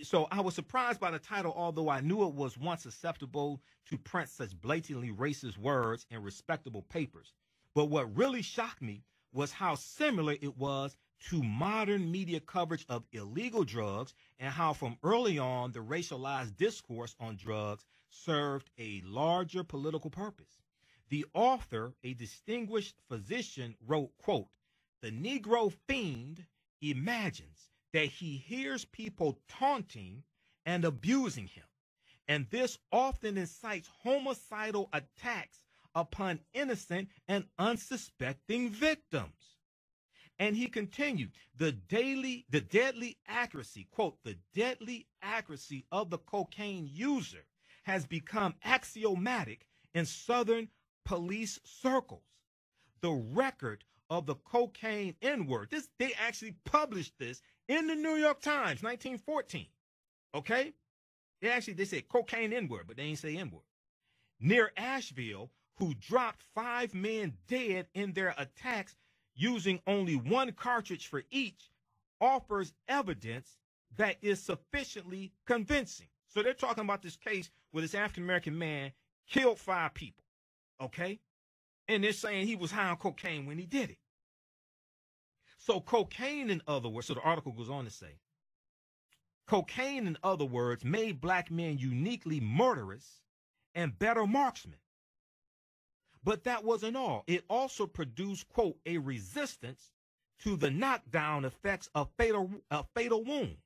So I was surprised by the title, although I knew it was once acceptable to print such blatantly racist words in respectable papers. But what really shocked me was how similar it was to modern media coverage of illegal drugs, and how from early on the racialized discourse on drugs served a larger political purpose. The author, a distinguished physician, wrote, quote, "The Negro fiend imagines that he hears people taunting and abusing him, and this often incites homicidal attacks upon innocent and unsuspecting victims. And he continued, the deadly accuracy, quote, the deadly accuracy of the cocaine user has become axiomatic in Southern police circles. The record of the cocaine N-word, they actually published this in the New York Times, 1914, okay? They said cocaine N-word, but they ain't say N-word. Near Asheville, who dropped 5 men dead in their attacks using only one cartridge for each, offers evidence that is sufficiently convincing. So they're talking about this case where this African-American man killed 5 people, okay? And they're saying he was high on cocaine when he did it. So cocaine, in other words, so the article goes on to say, cocaine, in other words, made black men uniquely murderous and better marksmen. But that wasn't all. It also produced, quote, a resistance to the knockdown effects of fatal wounds.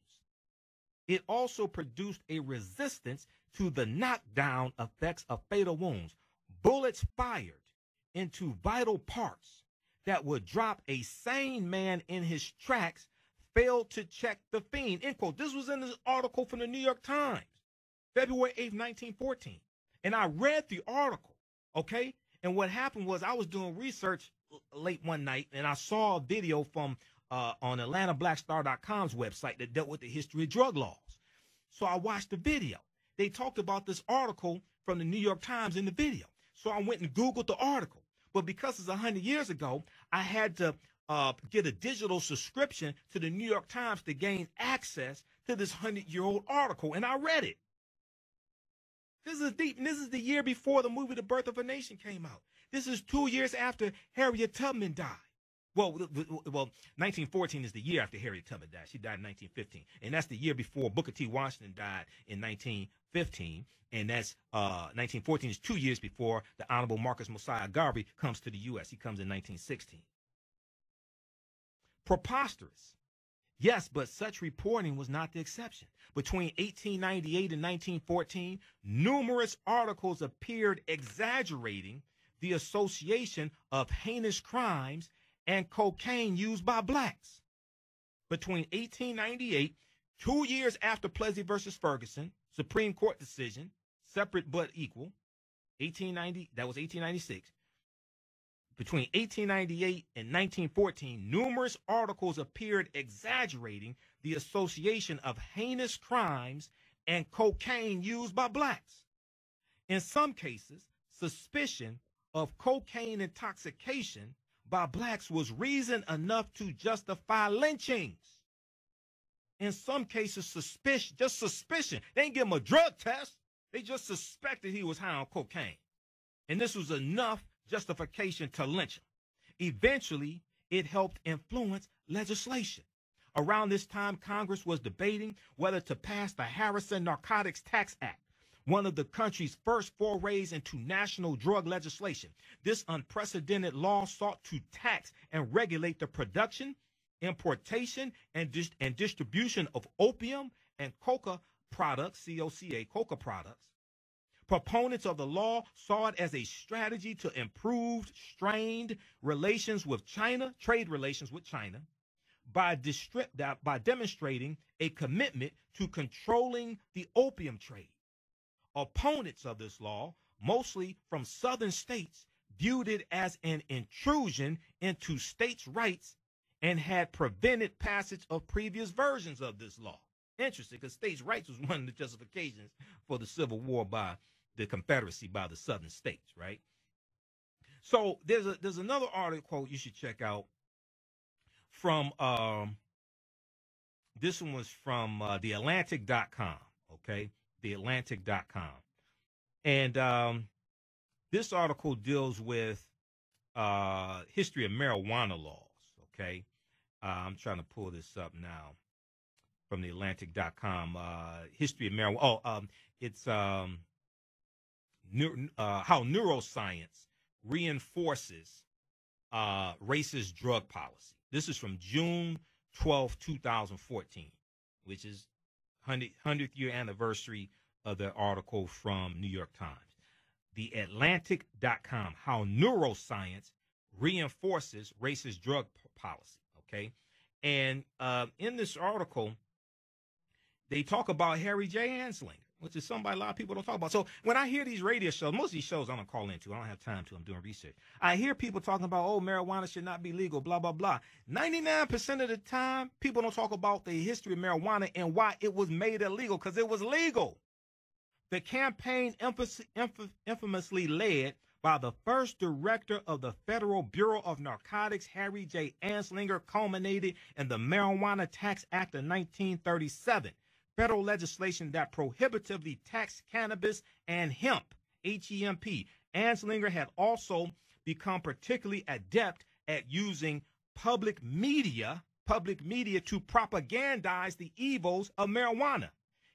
It also produced a resistance to the knockdown effects of fatal wounds. Bullets fired into vital parts that would drop a sane man in his tracks failed to check the fiend, end quote. This was in this article from the New York Times, February 8th, 1914. And I read the article, okay? And what happened was I was doing research late one night, and I saw a video from on AtlantaBlackStar.com's website that dealt with the history of drug laws. So I watched the video. They talked about this article from the New York Times in the video. So I went and Googled the article. But because it's 100 years ago, I had to get a digital subscription to the New York Times to gain access to this 100-year-old article, and I read it. This is deep, and this is the year before the movie The Birth of a Nation came out. This is 2 years after Harriet Tubman died. Well, 1914 is the year after Harriet Tubman died. She died in 1915, and that's the year before Booker T. Washington died in 1915, and that's 1914 is 2 years before the Honorable Marcus Mosiah Garvey comes to the U.S. He comes in 1916. Preposterous. Yes, but such reporting was not the exception. Between 1898 and 1914, numerous articles appeared exaggerating the association of heinous crimes and cocaine used by blacks. Between 1898, 2 years after Plessy versus Ferguson, Supreme Court decision, separate but equal, 1890, that was 1896. Between 1898 and 1914, numerous articles appeared exaggerating the association of heinous crimes and cocaine used by blacks. In some cases, suspicion of cocaine intoxication by blacks was reason enough to justify lynchings. In some cases, suspicion. They didn't give him a drug test. They just suspected he was high on cocaine. And this was enough justification to lynch him. Eventually, it helped influence legislation. Around this time, Congress was debating whether to pass the Harrison Narcotics Tax Act, one of the country's first forays into national drug legislation. This unprecedented law sought to tax and regulate the production, importation, and distribution of opium and coca products, C-O-C-A, coca products. Proponents of the law saw it as a strategy to improve strained relations with China, trade relations with China, by demonstrating a commitment to controlling the opium trade. Opponents of this law, mostly from southern states, viewed it as an intrusion into states' rights and had prevented passage of previous versions of this law. Interesting, because states' rights was one of the justifications for the Civil War by the Confederacy, by the southern states, right? So there's another article you should check out from, this one was from theatlantic.com, okay? Theatlantic.com. And this article deals with history of marijuana laws, okay? I'm trying to pull this up now from theatlantic.com. History of marijuana. It's how neuroscience reinforces racist drug policy. This is from June 12, 2014, which is 100th year anniversary of the article from New York Times. TheAtlantic.com, how neuroscience reinforces racist drug policy, okay? And in this article, they talk about Harry J. Anslinger, which is somebody a lot of people don't talk about. So when I hear these radio shows, most of these shows I don't call into. I don't have time to. I'm doing research. I hear people talking about, oh, marijuana should not be legal, blah, blah, blah. 99% of the time, people don't talk about the history of marijuana and why it was made illegal, because it was legal. The campaign infamously led by the first director of the Federal Bureau of Narcotics, Harry J. Anslinger, culminated in the Marijuana Tax Act of 1937, federal legislation that prohibitively taxed cannabis and hemp, H-E-M-P. Anslinger had also become particularly adept at using public media to propagandize the evils of marijuana.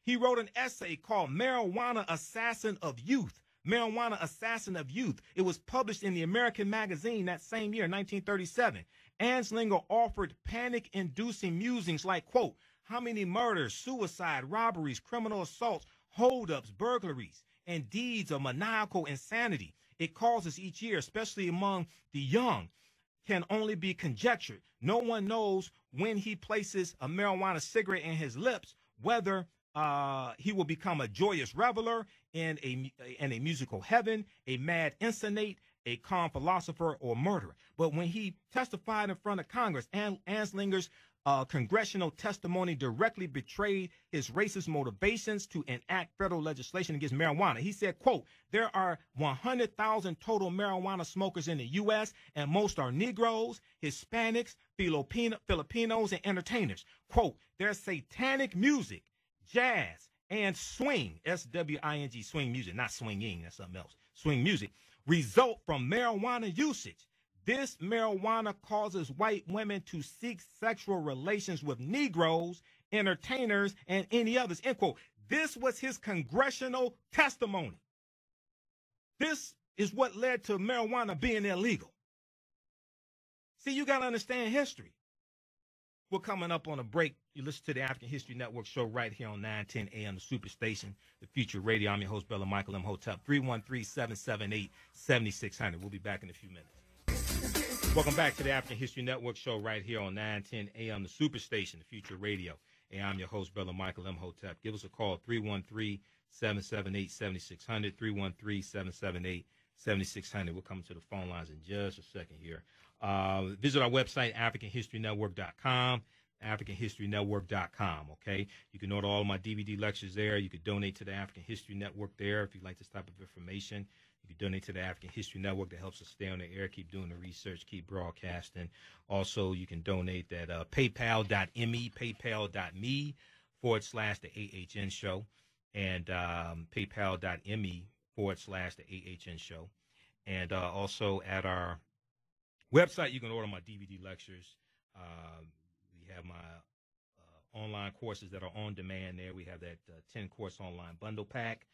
He wrote an essay called Marijuana Assassin of Youth. Marijuana Assassin of Youth. It was published in the American Magazine that same year, 1937. Anslinger offered panic-inducing musings like, quote, how many murders, suicide, robberies, criminal assaults, holdups, burglaries, and deeds of maniacal insanity it causes each year, especially among the young, can only be conjectured. No one knows when he places a marijuana cigarette in his lips, whether he will become a joyous reveler in a musical heaven, a mad insensate, a calm philosopher, or murderer. But when he testified in front of Congress, Anslinger's congressional testimony directly betrayed his racist motivations to enact federal legislation against marijuana. He said, quote, there are 100,000 total marijuana smokers in the U.S., and most are Negroes, Hispanics, Filipinos, and entertainers. Quote, their satanic music, jazz, and swing, S-W-I-N-G, swing music, not swinging, that's something else, swing music, result from marijuana usage. This marijuana causes white women to seek sexual relations with Negroes, entertainers, and any others, end quote. This was his congressional testimony. This is what led to marijuana being illegal. See, you got to understand history. We're coming up on a break. You listen to the African History Network show right here on 910 AM, the Superstation, the Future Radio. I'm your host, Brother Michael Imhotep, 313-778-7600. We'll be back in a few minutes. Welcome back to the African History Network show right here on 910 AM, the Superstation, the Future Radio. And I'm your host, Brother Michael Imhotep. Give us a call, 313-778-7600, 313-778-7600. We'll come to the phone lines in just a second here. Visit our website, AfricanHistoryNetwork.com, AfricanHistoryNetwork.com, okay? You can order all of my DVD lectures there. You could donate to the African History Network there if you'd like this type of information. You can donate to the African History Network that helps us stay on the air, keep doing the research, keep broadcasting. Also, you can donate at paypal.me, paypal.me/the AHN show, and paypal.me/the AHN show. And also at our website, you can order my DVD lectures. We have my online courses that are on demand there. We have that 10-course online bundle pack.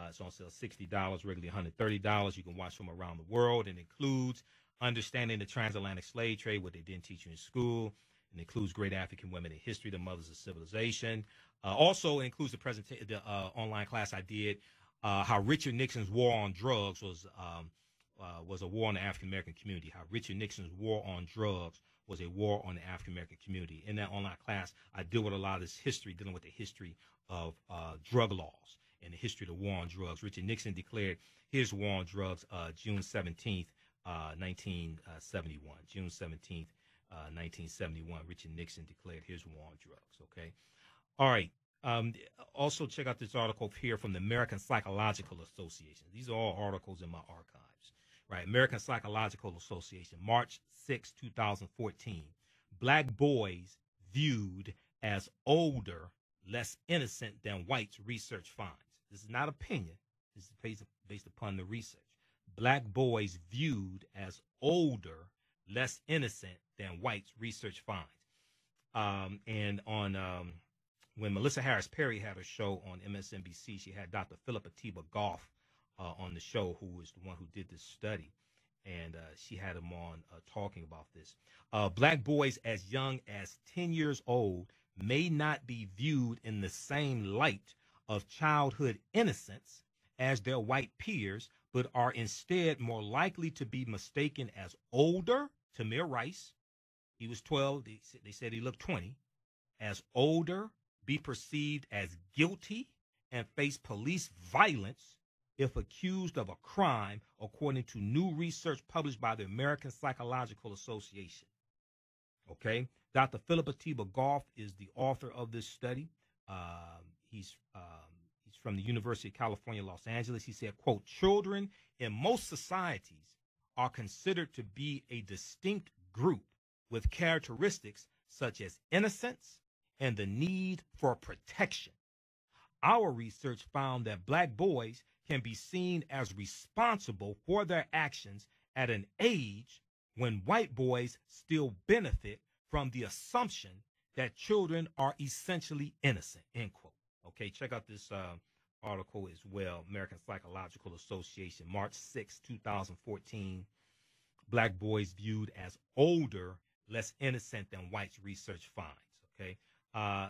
It's on sale $60, regularly $130. You can watch from around the world. It includes understanding the transatlantic slave trade, what they didn't teach you in school. It includes great African women in history, the mothers of civilization. Also, it includes the online class I did, how Richard Nixon's war on drugs was a war on the African-American community, how Richard Nixon's war on drugs was a war on the African-American community. In that online class, I deal with a lot of this history, dealing with the history of drug laws and the history of the war on drugs. Richard Nixon declared his war on drugs June 17th, 1971. June 17th, 1971, Richard Nixon declared his war on drugs, okay? All right. Also, check out this article here from the American Psychological Association. These are all articles in my archives, right? American Psychological Association, March 6, 2014. Black boys viewed as older, less innocent than whites, research finds. This is not opinion. This is based upon the research. Black boys viewed as older, less innocent than whites, research finds. And on when Melissa Harris Perry had her show on MSNBC, she had Dr. Philip Atiba Goff on the show, who was the one who did this study. And she had him on talking about this. Black boys as young as 10 years old may not be viewed in the same light of childhood innocence as their white peers, but are instead more likely to be mistaken as older. Tamir Rice, he was 12. They said he looked 20. As older, be perceived as guilty, and face police violence if accused of a crime, according to new research published by the American Psychological Association. Okay, Dr. Philip Atiba Goff is the author of this study. He's from the University of California, Los Angeles. He said, quote, children in most societies are considered to be a distinct group with characteristics such as innocence and the need for protection. Our research found that black boys can be seen as responsible for their actions at an age when white boys still benefit from the assumption that children are essentially innocent, end quote. Okay, check out this article as well. American Psychological Association, March 6, 2014. Black boys viewed as older, less innocent than whites, research finds. Okay,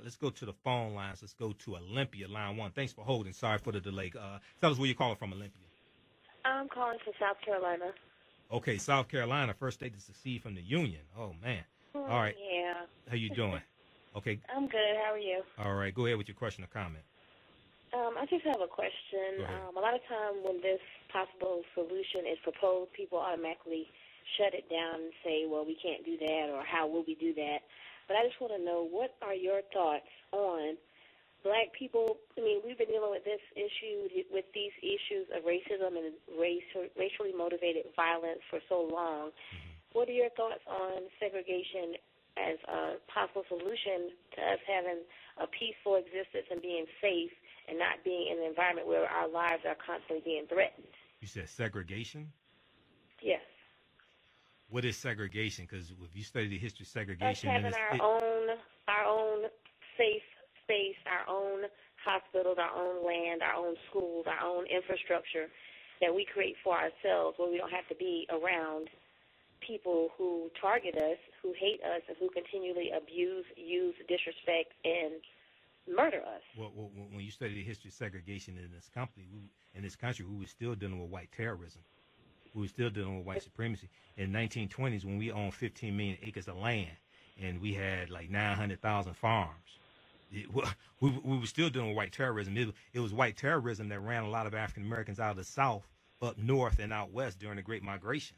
let's go to the phone lines. Let's go to Olympia, line 1. Thanks for holding. Sorry for the delay. Tell us where you're calling from, Olympia. I'm calling from South Carolina. Okay, South Carolina, first state to secede from the Union. Oh, man. All right. Yeah. How you doing? Okay. I'm good. How are you? All right. Go ahead with your question or comment. I just have a question. A lot of time when this possible solution is proposed, people automatically shut it down and say, well, we can't do that, or how will we do that? But I just want to know, what are your thoughts on black people? I mean, we've been dealing with this issue, with these issues of racism and racially motivated violence for so long. What are your thoughts on segregation as a possible solution to us having a peaceful existence and being safe and not being in an environment where our lives are constantly being threatened? You said segregation? Yes. What is segregation? Because if you study the history of segregation, us having our own safe space, our own hospitals, our own land, our own schools, our own infrastructure that we create for ourselves, where we don't have to be around people who target us, who hate us, and who continually abuse, use, disrespect, and murder us. Well, when you study the history of segregation in this country, we were still dealing with white terrorism. We were still dealing with white supremacy. In the 1920s, when we owned 15 million acres of land and we had like 900,000 farms, we were still dealing with white terrorism. It was white terrorism that ran a lot of African Americans out of the South, up north, and out west during the Great Migration.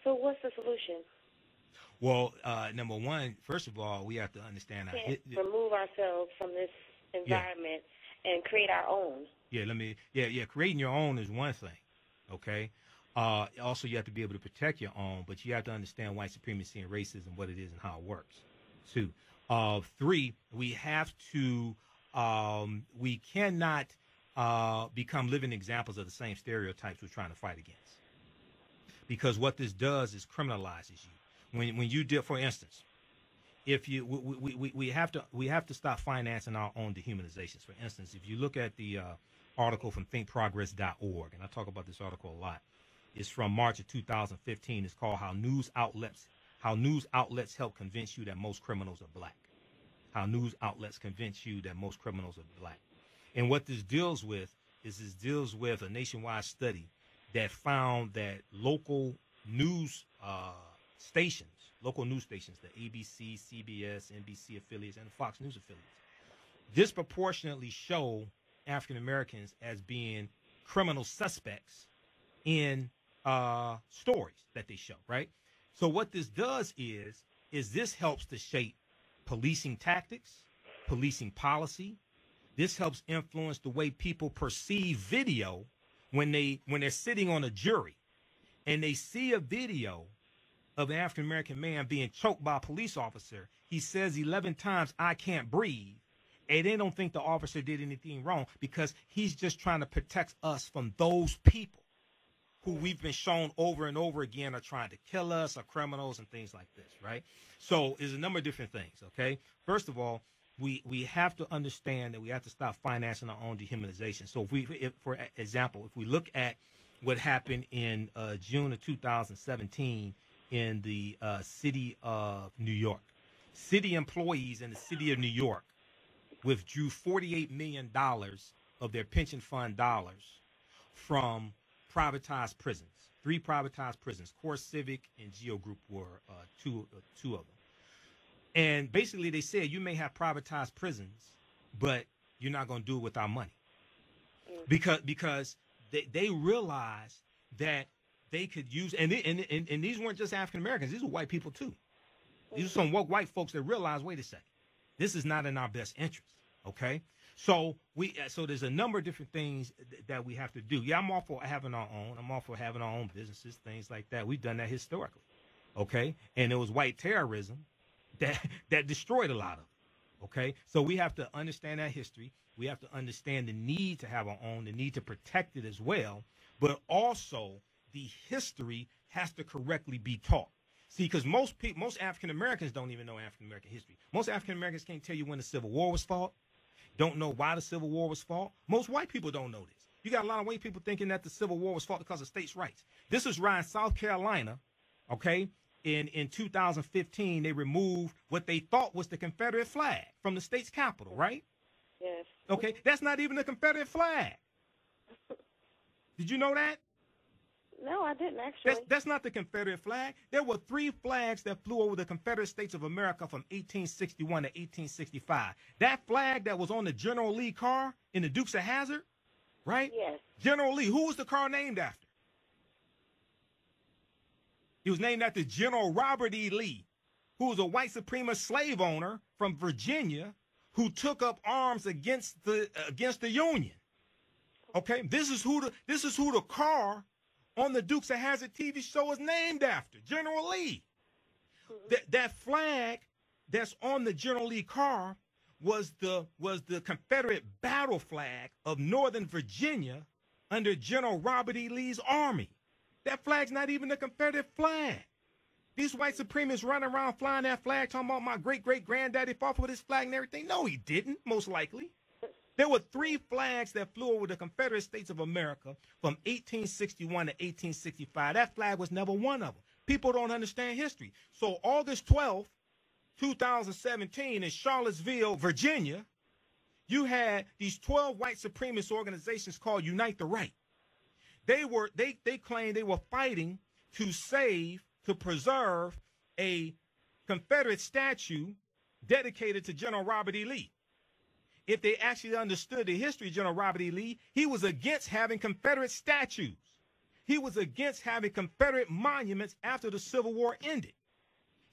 So what's the solution? Well, number one, first of all, we have to understand remove ourselves from this environment and create our own. Creating your own is one thing, okay? Also, you have to be able to protect your own, but you have to understand white supremacy and racism, what it is and how it works. 2, 3, we have to, we cannot become living examples of the same stereotypes we're trying to fight against. Because what this does is criminalizes you. When you deal, for instance, if you we have to stop financing our own dehumanizations. For instance, if you look at the article from thinkprogress.org, and I talk about this article a lot, it's from March of 2015. It's called How News Outlets Help Convince You That Most Criminals Are Black. How news outlets convince you that most criminals are black. And what this deals with is a nationwide study that found that local news stations, the ABC, CBS, NBC affiliates, and the Fox News affiliates, disproportionately show African Americans as being criminal suspects in stories that they show, right? So what this does is this helps to shape policing tactics, policing policy. This helps influence the way people perceive video when they're sitting on a jury and they see a video of an African American man being choked by a police officer. He says 11 times, "I can't breathe." And they don't think the officer did anything wrong because he's just trying to protect us from those people who we've been shown over and over again are trying to kill us, are criminals and things like this, right? So there's a number of different things, okay? First of all, we have to understand that we have to stop financing our own dehumanization. So for example, if we look at what happened in June of 2017 in the city of New York, city employees in the city of New York withdrew $48 million of their pension fund dollars from privatized prisons. 3 privatized prisons, Core Civic and Geo Group were two of them. And basically they said, you may have privatized prisons, but you're not going to do it with our money. Because they realized that they could use, and these weren't just African Americans, these were white people too. These are some white folks that realized, wait a second, this is not in our best interest. Okay, so there's a number of different things that we have to do. Yeah, I'm all for having our own. I'm all for having our own businesses, things like that. We've done that historically. Okay, and it was white terrorism that destroyed a lot of it. Okay, so we have to understand that history. We have to understand the need to have our own, the need to protect it as well, but also the history has to correctly be taught. See, because most African Americans don't even know African American history. Most African Americans can't tell you when the Civil War was fought, don't know why the Civil War was fought. Most white people don't know this. You got a lot of white people thinking that the Civil War was fought because of states' rights. This is why in South Carolina, okay, in 2015, they removed what they thought was the Confederate flag from the state's capital, right? Yes. Okay, that's not even the Confederate flag. Did you know that? No, I didn't actually. That's not the Confederate flag. There were 3 flags that flew over the Confederate States of America from 1861 to 1865. That flag that was on the General Lee car in the Dukes of Hazzard, right? Yes. General Lee, who was the car named after? It was named after General Robert E. Lee, who was a white supremacist slave owner from Virginia who took up arms against the Union. Okay, this is who the car on the Dukes of Hazzard TV show is named after, General Lee. That flag that's on the General Lee car was the Confederate battle flag of Northern Virginia under General Robert E. Lee's army. That flag's not even the Confederate flag. These white supremacists running around flying that flag, talking about my great-great-granddaddy fought for this flag and everything. No, he didn't, most likely. There were 3 flags that flew over the Confederate States of America from 1861 to 1865. That flag was never one of them. People don't understand history. So August 12th, 2017, in Charlottesville, Virginia, you had these 12 white supremacist organizations called Unite the Right. They claimed they were fighting to preserve a Confederate statue dedicated to General Robert E. Lee. If they actually understood the history of General Robert E. Lee, he was against having Confederate statues. He was against having Confederate monuments after the Civil War ended.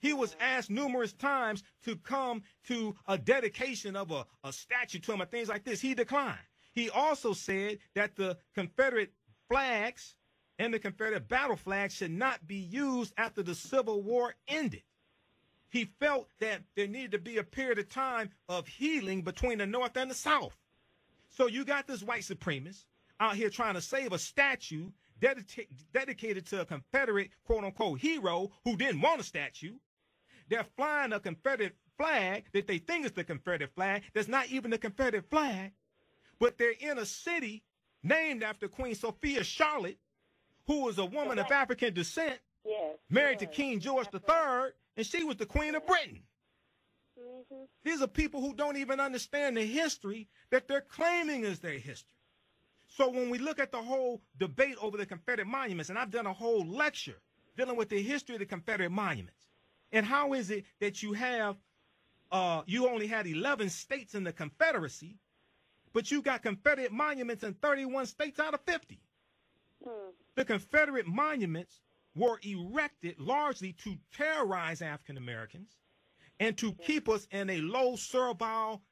He was asked numerous times to come to a dedication of a statue to him and things like this. He declined. He also said that the Confederate flags and the Confederate battle flags should not be used after the Civil War ended. He felt that there needed to be a period of time of healing between the North and the South. So you got this white supremacist out here trying to save a statue dedicated to a Confederate, quote-unquote, hero who didn't want a statue. They're flying a Confederate flag that they think is the Confederate flag that's not even the Confederate flag, but they're in a city named after Queen Sophia Charlotte, who was a woman of African descent, married to King George III, and she was the Queen of Britain. Mm-hmm. These are people who don't even understand the history that they're claiming is their history. So when we look at the whole debate over the Confederate monuments, and I've done a whole lecture dealing with the history of the Confederate monuments, and how is it that you have, you only had 11 states in the Confederacy, but you got Confederate monuments in 31 states out of 50. The Confederate monuments were erected largely to terrorize African Americans and to keep us in a low servile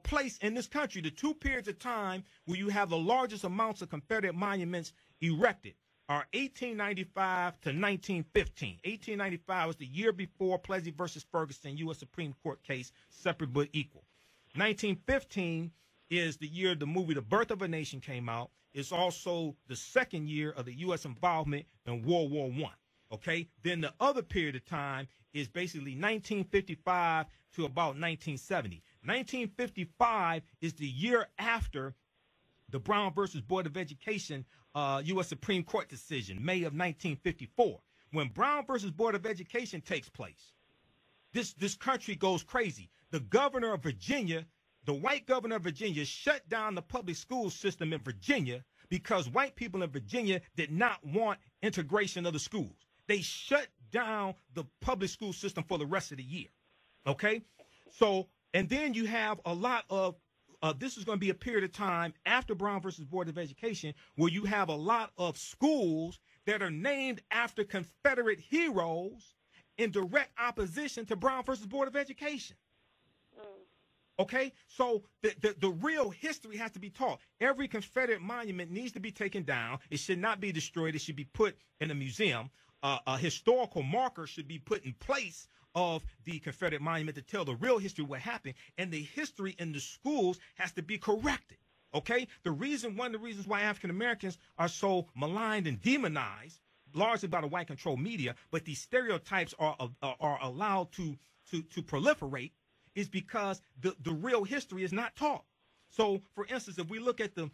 place in this country. The 2 periods of time where you have the largest amounts of Confederate monuments erected are 1895 to 1915. 1895 was the year before Plessy versus Ferguson, U.S. Supreme Court case, separate but equal. 1915 is the year the movie The Birth of a Nation came out. It's also the 2nd year of the U.S. involvement in World War I. Okay? Then the other period of time is basically 1955 to about 1970. 1955 is the year after the Brown versus Board of Education U.S. Supreme Court decision, May of 1954. When Brown versus Board of Education takes place, this country goes crazy. The governor of Virginia the white governor of Virginia shut down the public school system in Virginia because white people in Virginia did not want integration of the schools. They shut down the public school system for the rest of the year. Okay? So, and then you have a lot of, this is going to be a period of time after Brown versus Board of Education where you have a lot of schools that are named after Confederate heroes in direct opposition to Brown versus Board of Education. Okay, so the real history has to be taught. Every Confederate monument needs to be taken down. It should not be destroyed. It should be put in a museum. A historical marker should be put in place of the Confederate monument to tell the real history of what happened. And the history in the schools has to be corrected. Okay, one of the reasons why African Americans are so maligned and demonized, largely by the white controlled media, but these stereotypes are allowed to proliferate, is because the real history is not taught. So, for instance, if we look at the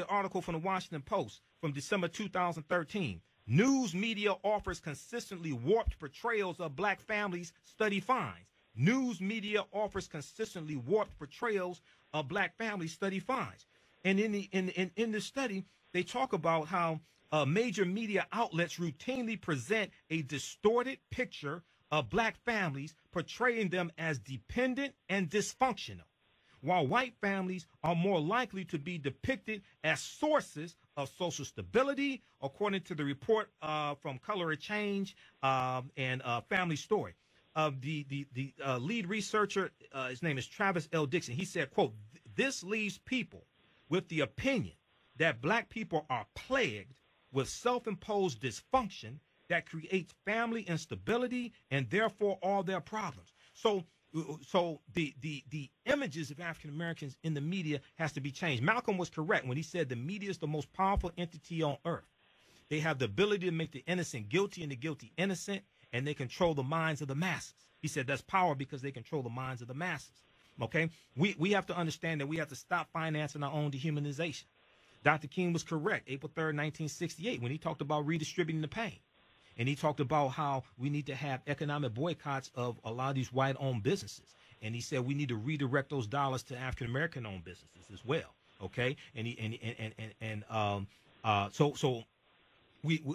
article from the Washington Post from December 2013, news media offers consistently warped portrayals of black families, study finds. News media offers consistently warped portrayals of black families, study finds. And in the study, they talk about how major media outlets routinely present a distorted picture of black families, portraying them as dependent and dysfunctional, while white families are more likely to be depicted as sources of social stability, according to the report from Color of Change and Family Story. The lead researcher, his name is Travis L. Dixon. He said, quote, "This leaves people with the opinion that black people are plagued with self-imposed dysfunction that creates family instability and therefore all their problems." So the images of African Americans in the media has to be changed. Malcolm was correct when he said the media is the most powerful entity on earth. They have the ability to make the innocent guilty and the guilty innocent, and they control the minds of the masses. He said that's power because they control the minds of the masses. Okay? We have to understand that we have to stop financing our own dehumanization. Dr. King was correct, April 3rd, 1968, when he talked about redistributing the pain. And he talked about how we need to have economic boycotts of a lot of these white-owned businesses. And he said we need to redirect those dollars to African-American-owned businesses as well. Okay,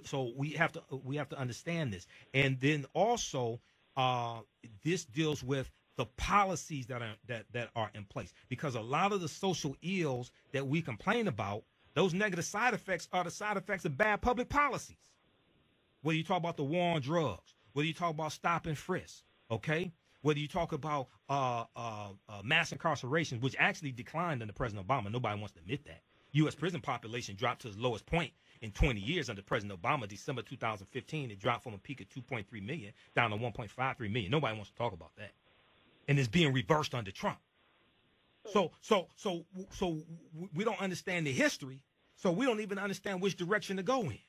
so we have to understand this. And then also this deals with the policies that are in place, because a lot of the social ills that we complain about, those negative side effects are the side effects of bad public policies. Whether you talk about the war on drugs, whether you talk about stop and frisk, okay? Whether you talk about mass incarceration, which actually declined under President Obama. Nobody wants to admit that. U.S. prison population dropped to its lowest point in 20 years under President Obama. December 2015, it dropped from a peak of 2.3 million down to 1.53 million. Nobody wants to talk about that. And it's being reversed under Trump. So we don't understand the history, so we don't even understand which direction to go in.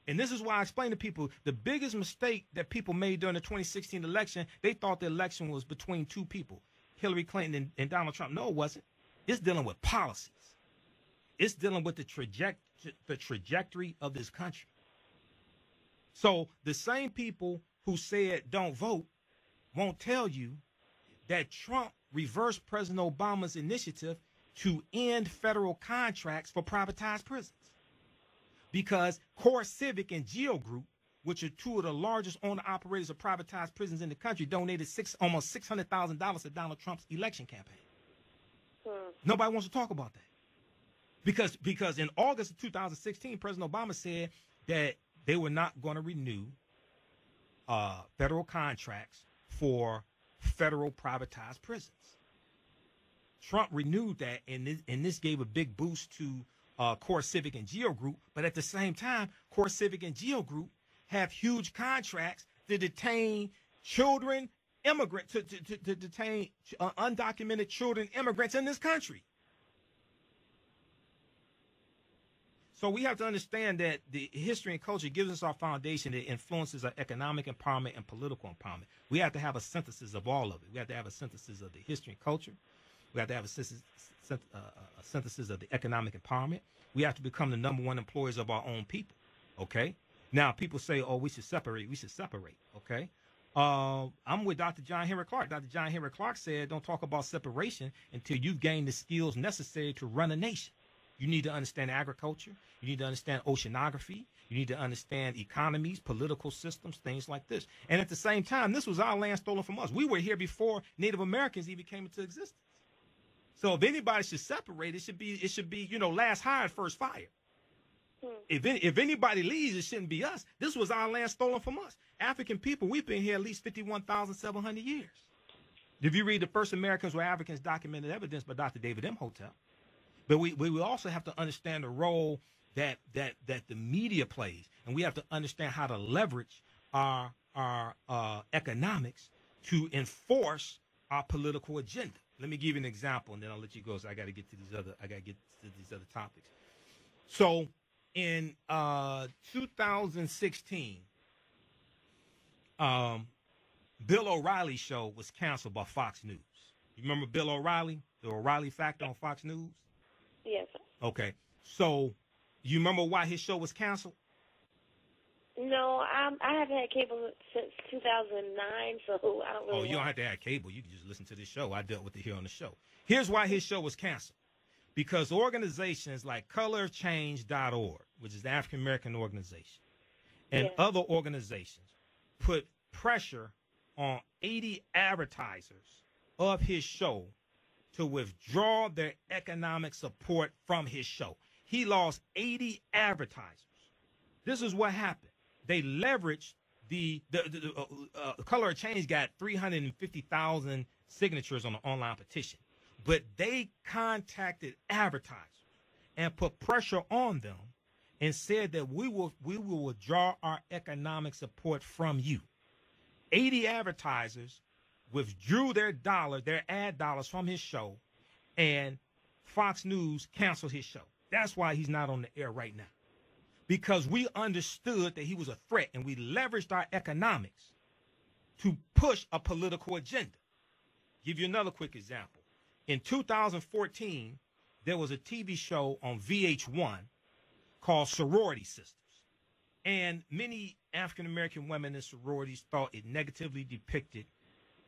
And this is why I explain to people the biggest mistake that people made during the 2016 election. They thought the election was between two people, Hillary Clinton and Donald Trump. No, it wasn't. It's dealing with policies. It's dealing with the trajectory of this country. So the same people who said don't vote won't tell you that Trump reversed President Obama's initiative to end federal contracts for privatized prisons. Because Core Civic and Geo Group, which are two of the largest owner-operators of privatized prisons in the country, donated almost $600,000 to Donald Trump's election campaign. Nobody wants to talk about that. Because in August of 2016, President Obama said that they were not going to renew federal contracts for federal privatized prisons. Trump renewed that, and this gave a big boost to Core Civic and Geo Group, but at the same time, Core Civic and Geo Group have huge contracts to detain children, immigrants, to detain undocumented children, immigrants in this country. So we have to understand that the history and culture gives us our foundation that influences our economic empowerment and political empowerment. We have to have a synthesis of all of it. We have to have a synthesis of the history and culture. We have to have a synthesis of the economic empowerment. We have to become the #1 employers of our own people. Okay. Now people say, "Oh, we should separate." We should separate. Okay. I'm with Dr. John Henry Clark. Dr. John Henry Clark said, don't talk about separation until you've gained the skills necessary to run a nation. You need to understand agriculture. You need to understand oceanography. You need to understand economies, political systems, things like this. And at the same time, this was our land stolen from us. We were here before Native Americans even came into existence. So if anybody should separate, it should be, last hired, first fired. If anybody leaves, it shouldn't be us. This was our land stolen from us. African people, we've been here at least 51,700 years. If you read The First Americans Were Africans, Documented Evidence by Dr. David Imhotep. But we also have to understand the role that the media plays, and we have to understand how to leverage our economics to enforce our political agenda. Let me give you an example, and then I'll let you go. So I got to get to these other topics. So in 2016, Bill O'Reilly's show was canceled by Fox News. You remember Bill O'Reilly, the O'Reilly Factor on Fox News? Yes. Okay. So you remember why his show was canceled? No, I haven't had cable since 2009, so I don't really. Oh, you don't have to have cable. You can just listen to this show. I dealt with it here on the show. Here's why his show was canceled. Because organizations like colorchange.org, which is the African American organization, and other organizations put pressure on 80 advertisers of his show to withdraw their economic support from his show. He lost 80 advertisers. This is what happened. They leveraged the Color of Change got 350,000 signatures on an online petition, but they contacted advertisers and put pressure on them and said that we will withdraw our economic support from you. 80 advertisers withdrew their ad dollars from his show, and Fox News canceled his show. That's why he's not on the air right now. Because we understood that he was a threat, and we leveraged our economics to push a political agenda. Give you another quick example. In 2014, there was a TV show on VH1 called Sorority Sisters. And many African-American women in sororities thought it negatively depicted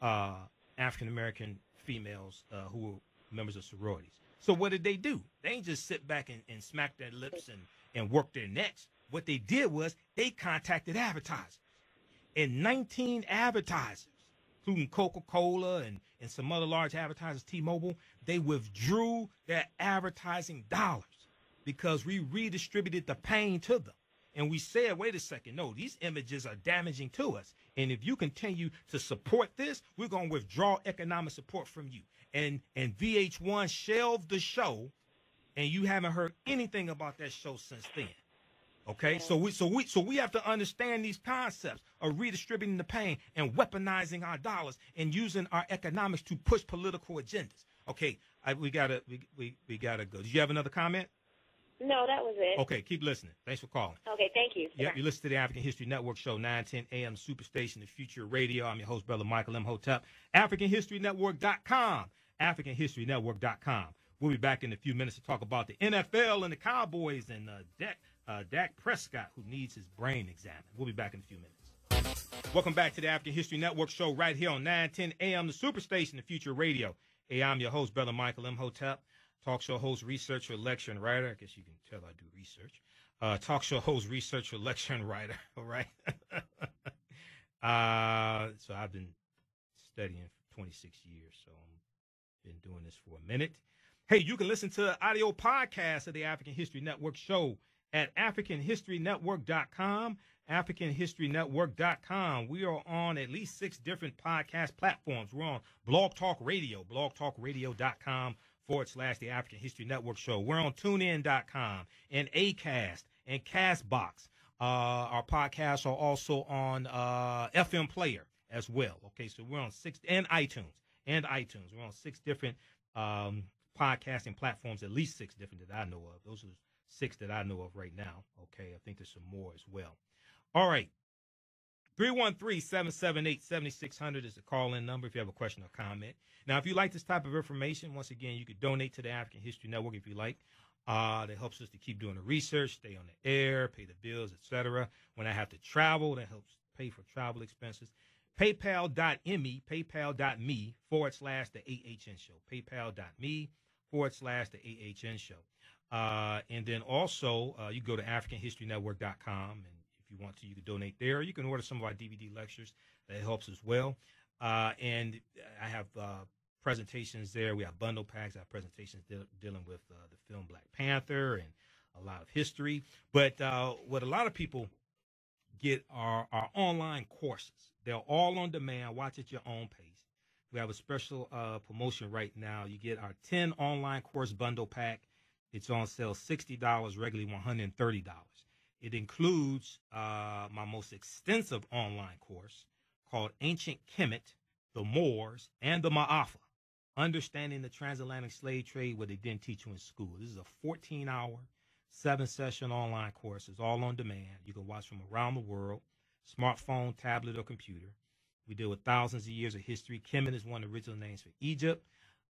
African-American females who were members of sororities. So what did they do? They ain't just sit back and smack their lips and work their necks. What they did was they contacted advertisers. And 19 advertisers, including Coca-Cola and some other large advertisers, T-Mobile, they withdrew their advertising dollars because we redistributed the pain to them. And we said, wait a second, no, these images are damaging to us. And if you continue to support this, we're going to withdraw economic support from you. And VH1 shelved the show, and you haven't heard anything about that show since then. Okay, so we have to understand these concepts of redistributing the pain and weaponizing our dollars and using our economics to push political agendas. Okay, we gotta go. Did you have another comment? No, that was it. Okay, keep listening. Thanks for calling. Okay, thank you. Yep, you listen to the African History Network show, 910 AM Superstation, the Future Radio. I'm your host, Brother Michael Imhotep. AfricanHistoryNetwork.com. AfricanHistoryNetwork.com. We'll be back in a few minutes to talk about the NFL and the Cowboys and Dak Prescott, who needs his brain examined. We'll be back in a few minutes. Welcome back to the African History Network show right here on 910 AM, the Superstation, the Future Radio. Hey, I'm your host, Brother Michael Imhotep. Talk show host, researcher, lecturer, and writer. I guess you can tell I do research. Talk show host, researcher, lecturer, and writer. All right. So I've been studying for 26 years, so I've been doing this for a minute. Hey, you can listen to the audio podcast of the African History Network show at AfricanHistoryNetwork.com. AfricanHistoryNetwork.com. We are on at least 6 different podcast platforms. We're on Blog Talk Radio, blogtalkradio.com. /the African History Network show. We're on TuneIn.com and Acast and Castbox. Our podcasts are also on FM Player as well. Okay, so we're on 6 and iTunes. We're on 6 different podcasting platforms, at least 6 different that I know of. Those are 6 that I know of right now. Okay, I think there's some more as well. All right. 313-778-7600 is the call-in number if you have a question or comment. Now, if you like this type of information, once again, you could donate to the African History Network if you like. That helps us to keep doing the research, stay on the air, pay the bills, etc. When I have to travel, that helps pay for travel expenses, paypal.me/the AHN show. paypal.me/the AHN show. And then also, you go to AfricanHistoryNetwork.com, and if you want to, you can donate there. You can order some of our DVD lectures. That helps as well. And I have presentations there. We have bundle packs. I have presentations dealing with the film Black Panther and a lot of history. But what a lot of people get are our online courses. They're all on demand. Watch at your own pace. We have a special promotion right now. You get our 10 online course bundle pack. It's on sale $60, regularly $130. It includes my most extensive online course called Ancient Kemet, the Moors, and the Ma'afa, Understanding the Transatlantic Slave Trade, what they didn't teach you in school. This is a 14-hour, 7-session online course. It's all on demand. You can watch from around the world, smartphone, tablet, or computer. We deal with thousands of years of history. Kemet is one of the original names for Egypt.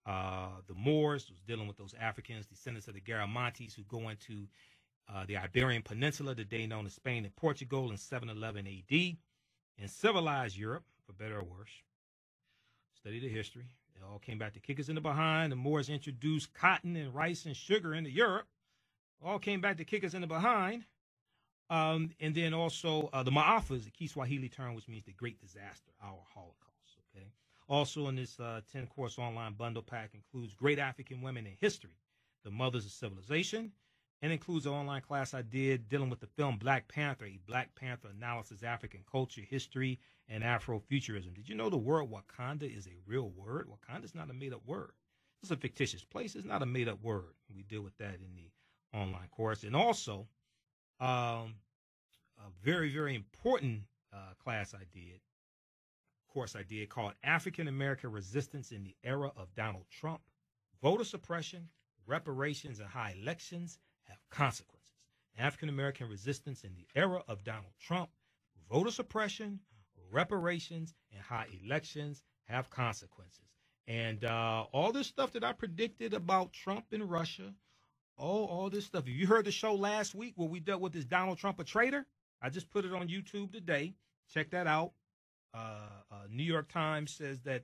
The Moors was dealing with those Africans, descendants of the Garamantes, who go into the Iberian Peninsula, today known as Spain and Portugal, in 711 A.D. In civilized Europe, for better or worse. Study the history. It all came back to kick us in the behind. The Moors introduced cotton and rice and sugar into Europe. All came back to kick us in the behind. And then also the Ma'afa is a Kiswahili term, which means the great disaster, our Holocaust. Okay. Also in this 10-course online bundle pack includes Great African Women in History, the Mothers of Civilization, and includes an online class I did dealing with the film Black Panther, a Black Panther analysis, African culture, history, and Afrofuturism. Did you know the word Wakanda is a real word? Wakanda is not a made-up word. It's a fictitious place. It's not a made-up word. We deal with that in the online course. And also, a very, very important course I did called African American Resistance in the Era of Donald Trump, Voter Suppression, Reparations, and How Elections Have Consequences. African American Resistance in the Era of Donald Trump, Voter Suppression, Reparations, and How Elections Have Consequences. And all this stuff that I predicted about Trump and Russia, all this stuff. If you heard the show last week where we dealt with this Donald Trump a traitor, I just put it on YouTube today. Check that out. New York Times says that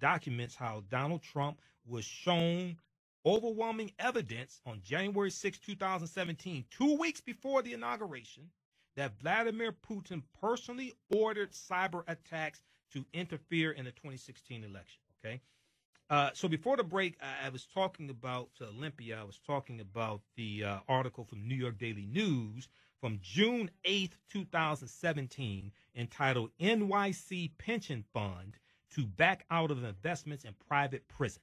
documents how Donald Trump was shown overwhelming evidence on January 6, 2017, 2 weeks before the inauguration, that Vladimir Putin personally ordered cyber attacks to interfere in the 2016 election. Okay. So before the break, I was talking about Olympia. I was talking about the article from New York Daily News from June 8th, 2017, entitled NYC Pension Fund to Back Out of Investments in Private Prisons.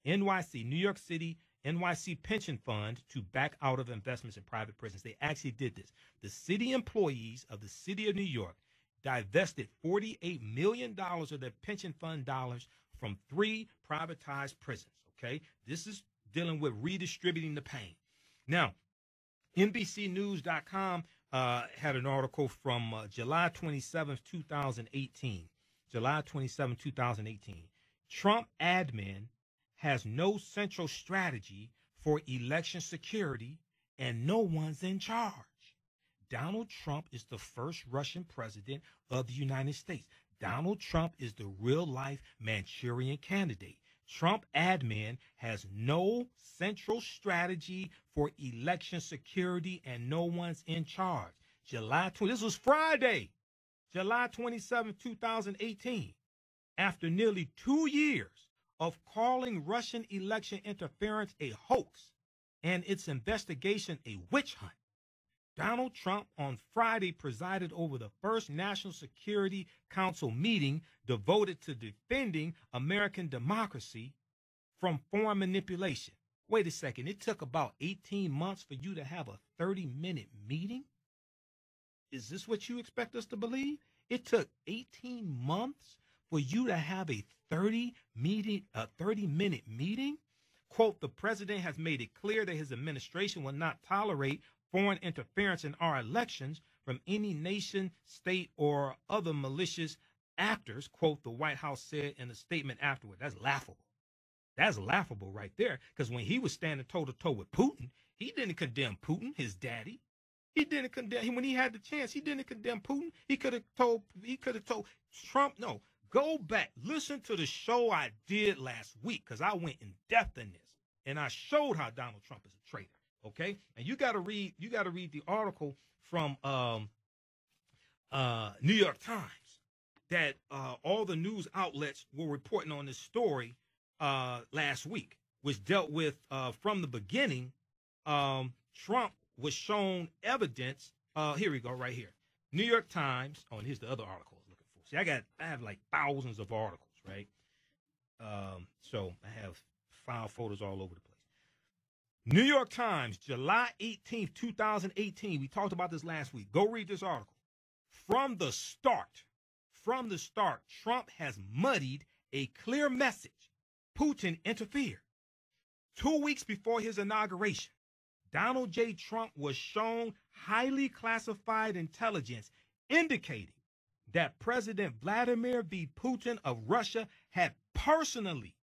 NYC, New York City, NYC Pension Fund to back out of investments in private prisons. They actually did this. The city employees of the city of New York divested $48 million of their pension fund dollars from 3 privatized prisons, okay? This is dealing with redistributing the pain. Now, NBCnews.com had an article from July 27th, 2018. July 27, 2018. Trump admin has no central strategy for election security and no one's in charge. Donald Trump is the first Russian president of the United States. Donald Trump is the real-life Manchurian candidate. Trump admin has no central strategy for election security and no one's in charge. This was Friday, July 27, 2018. After nearly 2 years of calling Russian election interference a hoax and its investigation a witch hunt, Donald Trump on Friday presided over the first National Security Council meeting devoted to defending American democracy from foreign manipulation. Wait a second, it took about 18 months for you to have a 30-minute meeting? Is this what you expect us to believe? It took 18 months for you to have a 30-minute meeting? Quote, the president has made it clear that his administration will not tolerate foreign interference in our elections from any nation, state, or other malicious actors, quote, the White House said in a statement afterward. That's laughable. That's laughable right there, because when he was standing toe-to-toe with Putin, he didn't condemn Putin, his daddy. He didn't condemn when he had the chance. He didn't condemn Putin. He could have told Trump, no, go back. Listen to the show I did last week, because I went in depth in this. And I showed how Donald Trump is a traitor. Okay? And you gotta read the article from New York Times that all the news outlets were reporting on this story last week, which dealt with from the beginning, Trump was shown evidence. Here we go, right here. New York Times. Oh, and here's the other article I was looking for. See, I have like thousands of articles, right? So I have file photos all over the place. New York Times, July 18th, 2018. We talked about this last week. Go read this article. From the start, Trump has muddied a clear message. Putin interfered. 2 weeks before his inauguration, Donald J. Trump was shown highly classified intelligence indicating that President Vladimir V. Putin of Russia had personally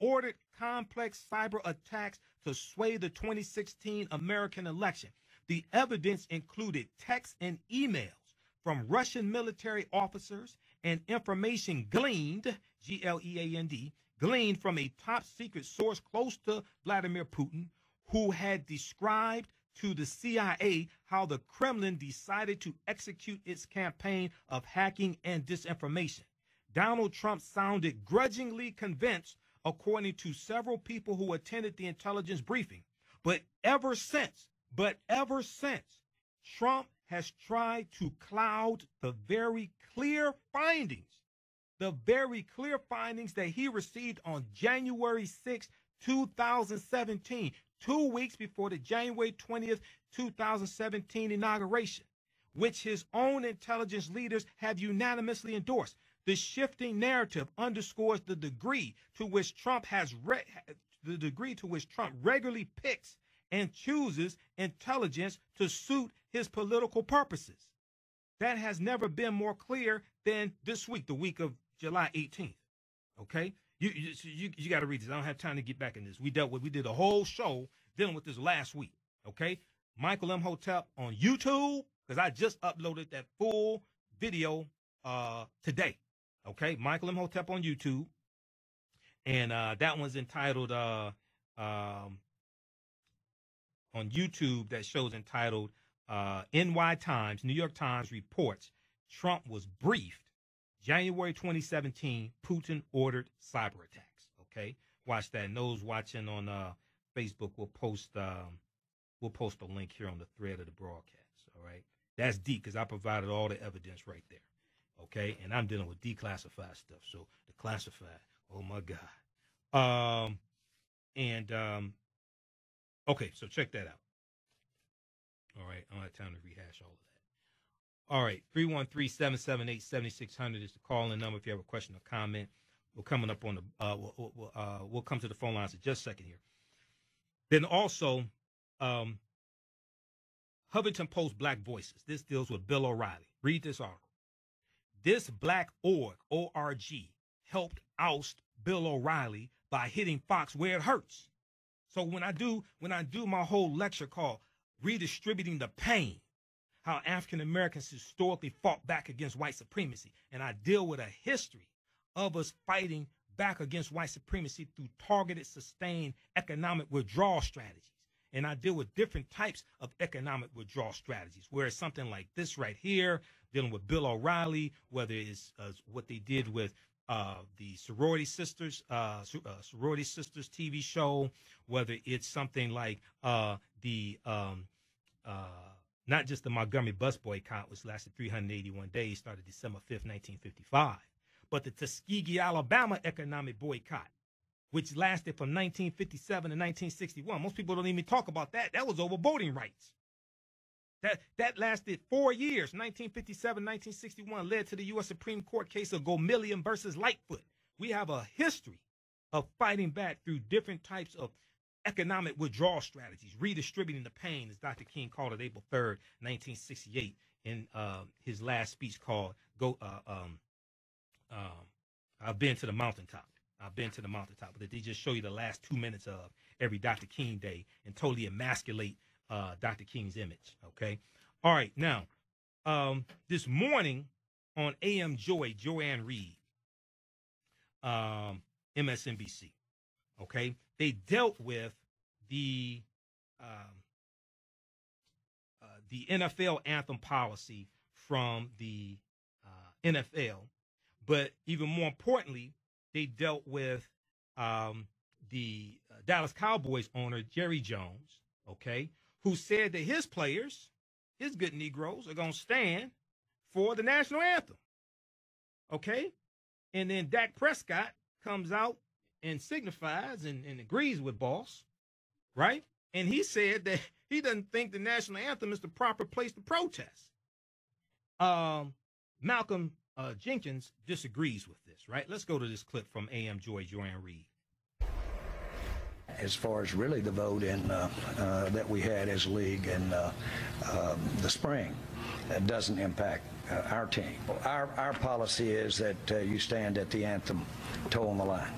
ordered complex cyber attacks to sway the 2016 American election. The evidence included texts and emails from Russian military officers and information gleaned, G-L-E-A-N-D, gleaned from a top-secret source close to Vladimir Putin, who had described to the CIA how the Kremlin decided to execute its campaign of hacking and disinformation. Donald Trump sounded grudgingly convinced, according to several people who attended the intelligence briefing. But ever since, Trump has tried to cloud the very clear findings that he received on January 6, 2017, 2 weeks before the January 20th, 2017 inauguration, which his own intelligence leaders have unanimously endorsed. The shifting narrative underscores the degree to which Trump regularly picks and chooses intelligence to suit his political purposes. That has never been more clear than this week, the week of July 18th. Okay, you got to read this. I don't have time to get back in this. We did a whole show dealing with this last week. Okay, Michael Imhotep on YouTube, because I just uploaded that full video today. Okay, Michael Imhotep on YouTube, and that one's entitled on YouTube. That show's entitled NY Times, New York Times reports Trump was briefed January 2017. Putin ordered cyber attacks. Okay, watch that. And those watching on Facebook will post a link here on the thread of the broadcast. All right, that's deep because I provided all the evidence right there. Okay, and I'm dealing with declassified stuff. So the classified, oh my God. Okay, so check that out. All right, I don't have time to rehash all of that. All right, 313-778-7600 is the call-in number if you have a question or comment. We're coming up on the we'll come to the phone lines in just a second here. Then also, Huffington Post Black Voices. This deals with Bill O'Reilly. Read this article. This black org, O-R-G, helped oust Bill O'Reilly by hitting Fox where it hurts. So when I do my whole lecture called Redistributing the Pain, how African Americans historically fought back against white supremacy, and I deal with a history of us fighting back against white supremacy through targeted, sustained economic withdrawal strategies. And I deal with different types of economic withdrawal strategies, where it's something like this right here, dealing with Bill O'Reilly, whether it's what they did with the Sorority Sisters TV show, whether it's something like not just the Montgomery bus boycott, which lasted 381 days, started December 5th, 1955, but the Tuskegee, Alabama economic boycott, which lasted from 1957 to 1961. Most people don't even talk about that. That was over voting rights. That lasted 4 years, 1957, 1961, led to the U.S. Supreme Court case of Gomillion versus Lightfoot. We have a history of fighting back through different types of economic withdrawal strategies, redistributing the pain, as Dr. King called it April 3rd, 1968, in his last speech called I've Been to the Mountaintop. I've been to the mountaintop, but they just show you the last 2 minutes of every Dr. King day and totally emasculate Dr. King's image. Okay. All right. Now, this morning on AM Joanne Reed, MSNBC, okay, they dealt with the NFL anthem policy from the NFL, but even more importantly, they dealt with the Dallas Cowboys owner Jerry Jones, okay, who said that his players, his good Negroes, are going to stand for the national anthem, okay? And then Dak Prescott comes out and signifies and agrees with boss, right? And he said that he doesn't think the national anthem is the proper place to protest. Malcolm Jenkins disagrees with this, right? Let's go to this clip from AM Joanne Reed. As far as really the vote in that we had as a league in the spring, it doesn't impact our team. Our policy is that you stand at the anthem, toe on the line.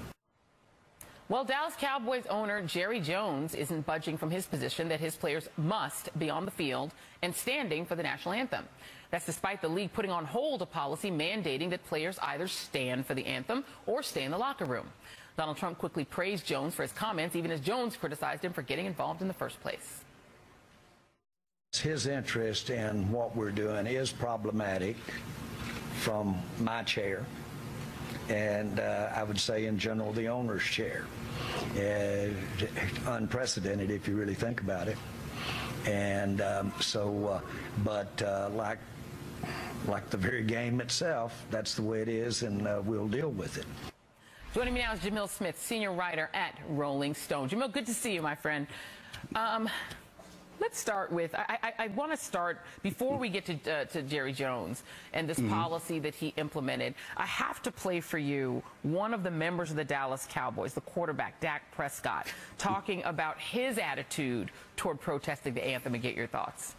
Well, Dallas Cowboys owner Jerry Jones isn't budging from his position that his players must be on the field and standing for the national anthem. That's despite the league putting on hold a policy mandating that players either stand for the anthem or stay in the locker room. Donald Trump quickly praised Jones for his comments, even as Jones criticized him for getting involved in the first place. His interest in what we're doing is problematic from my chair, and I would say in general the owner's chair. Unprecedented if you really think about it. And like the very game itself, that's the way it is, and we'll deal with it. Joining me now is Jamil Smith, senior writer at Rolling Stone. Jamil, good to see you, my friend. Let's start with, I want to start, before we get to Jerry Jones and this policy that he implemented, I have to play for you one of the members of the Dallas Cowboys, the quarterback, Dak Prescott, talking about his attitude toward protesting the anthem, and get your thoughts.